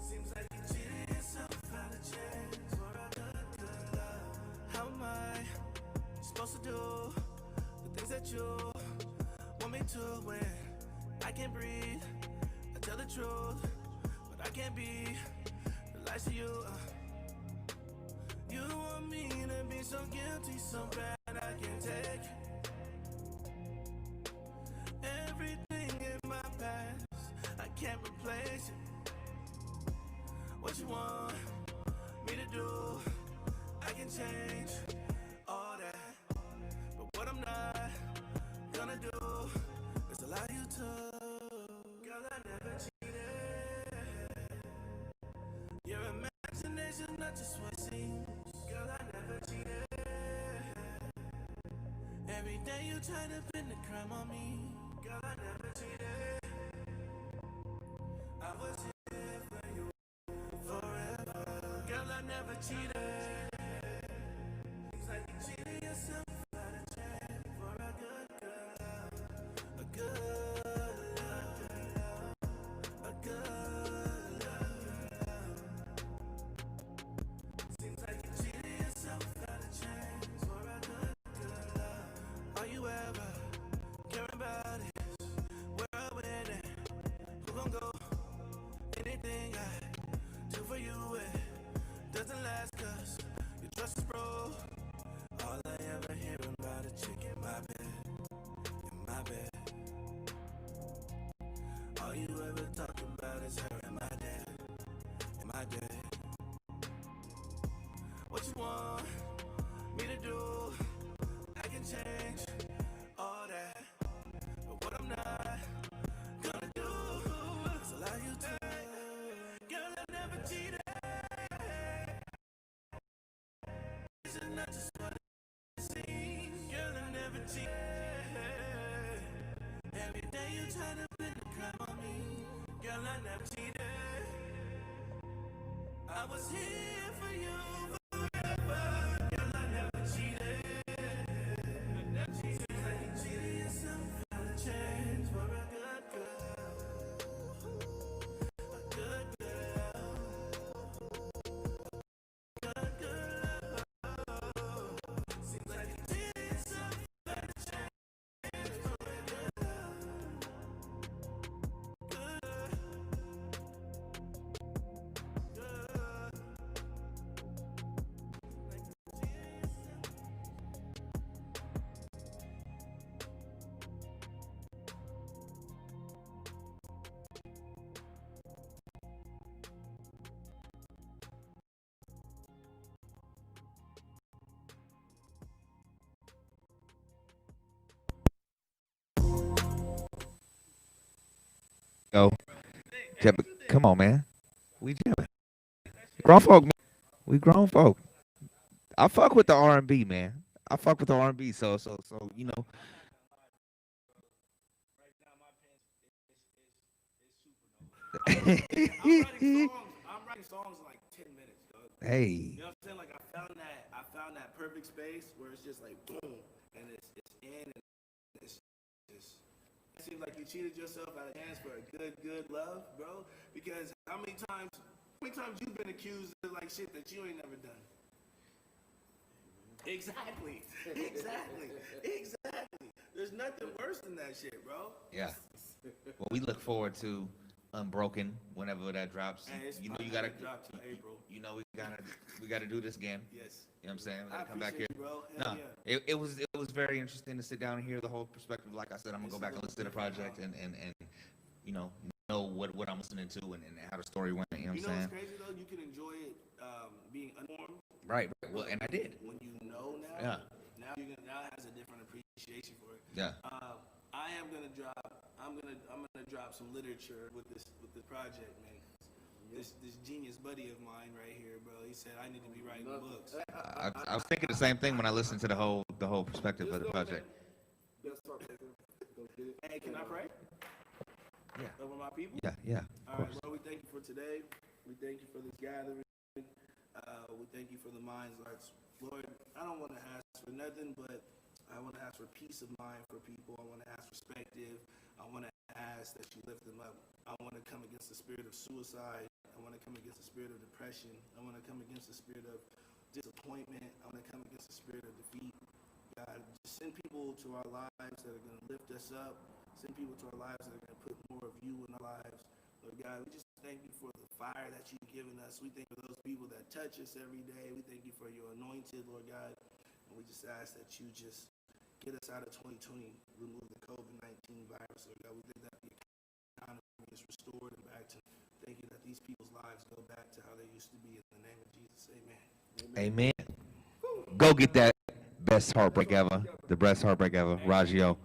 Seems like you cheated yourself out of chance for a good girl. How am I supposed to do the things that you want me to when I can't breathe? I tell the truth, but I can't be the lies to you. You want me to be so guilty, so bad I can't take everything in my past. I can't replace it. What you want me to do, I can change all that. But what I'm not gonna do is allow you to. Girl, I never cheated. Your imagination, not just what seems. Girl, I never cheated. Every day you try to pin the crime on me. Girl, I never cheated. I was here for you forever. Girl, I never cheated. Seems like you cheated yourself out of chance for a good girl. A good girl. A good girl. Seems like you cheated yourself out of chance for a good girl. All you ever care about is where I win and who gon' go. Anything I do for you, it doesn't last 'cause your trust is broke. All I ever hear about a chick in my bed. All you ever talk about is her and my dad. What you want me to do, I can change all that. But what I'm not gonna do is allow you to. Girl, I never cheated. It's not just what it seems. Girl, I never cheated. Every day you try to pin the crime on me. Girl, I never cheated. I was here for you forever. Girl, I never cheated. Seems like you cheated yourself out of chance for a good girl. A good girl. Good girl. Seems like you cheated yourself out of chance for a good girl. Go. Come on, man. We jamming. Grown folk. Man. We grown folk. I fuck with the R&B, man. I fuck with the R&B. So you know. I'm writing songs in like 10 minutes, dog. Hey. You know what I'm saying? Like I found that perfect space where it's just like boom, and it's in, and it's just. It seems like you cheated yourself out of hands for a good love, bro. Because how many times you've been accused of like shit that you ain't never done? Exactly. There's nothing worse than that shit, bro. Yeah. Well, we look forward to Unbroken whenever that drops. And it's You know, you not gotta gonna drop till April. You know, we gotta do this again. Yes. You know what I'm saying? We I gotta come back here. appreciate you, bro. No, Hell yeah. it was very interesting to sit down and hear the whole perspective. Like I said, I'm gonna go back and listen to the project and you know what I'm listening to and how the story went. You know what I'm You know saying? what's crazy though? You can enjoy it being unformed. Right. Well, and I did. When you know now, Yeah. now it has a different appreciation for it. Yeah. I'm gonna drop some literature with this project, man. This genius buddy of mine right here, bro. He said I need to be writing books. I was thinking the same thing when I listened to the whole perspective of the project. Best part, baby. Go get it. Hey, can I pray? Yeah. Over my people. Yeah. All right, Lord, we thank you for today. We thank you for this gathering. We thank you for the minds, Lord. I don't want to ask for nothing, but I want to ask for peace of mind for people. I want to ask perspective. I want to ask that you lift them up. I want to come against the spirit of suicide. I want to come against the spirit of depression. I want to come against the spirit of disappointment. I want to come against the spirit of defeat. God, just send people to our lives that are going to lift us up. Send people to our lives that are going to put more of you in our lives. Lord God, we just thank you for the fire that you've given us. We thank you for those people that touch us every day. We thank you for your anointed, Lord God. And we just ask that you just get us out of 2020, remove the COVID-19 virus, Lord God. We think that the economy is restored and back to, thank you that these people's lives go back to how they used to be. In the name of Jesus, amen. Amen. Go get that best heartbreak ever. The best heartbreak ever. Rajeo.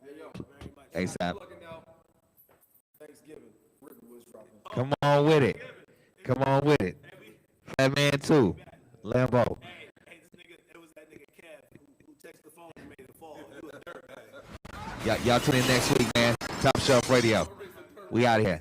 Hey, yo. ASAP. Looking out. Thanksgiving. River was dropping. Come on with it. Come on with it. Fat Man too. Lambo. Hey, this nigga, it was that nigga Kev who texted the phone and made it fall. You a dirtbag. Y'all tune in next week, man. Top Shelf Radio. We out of here.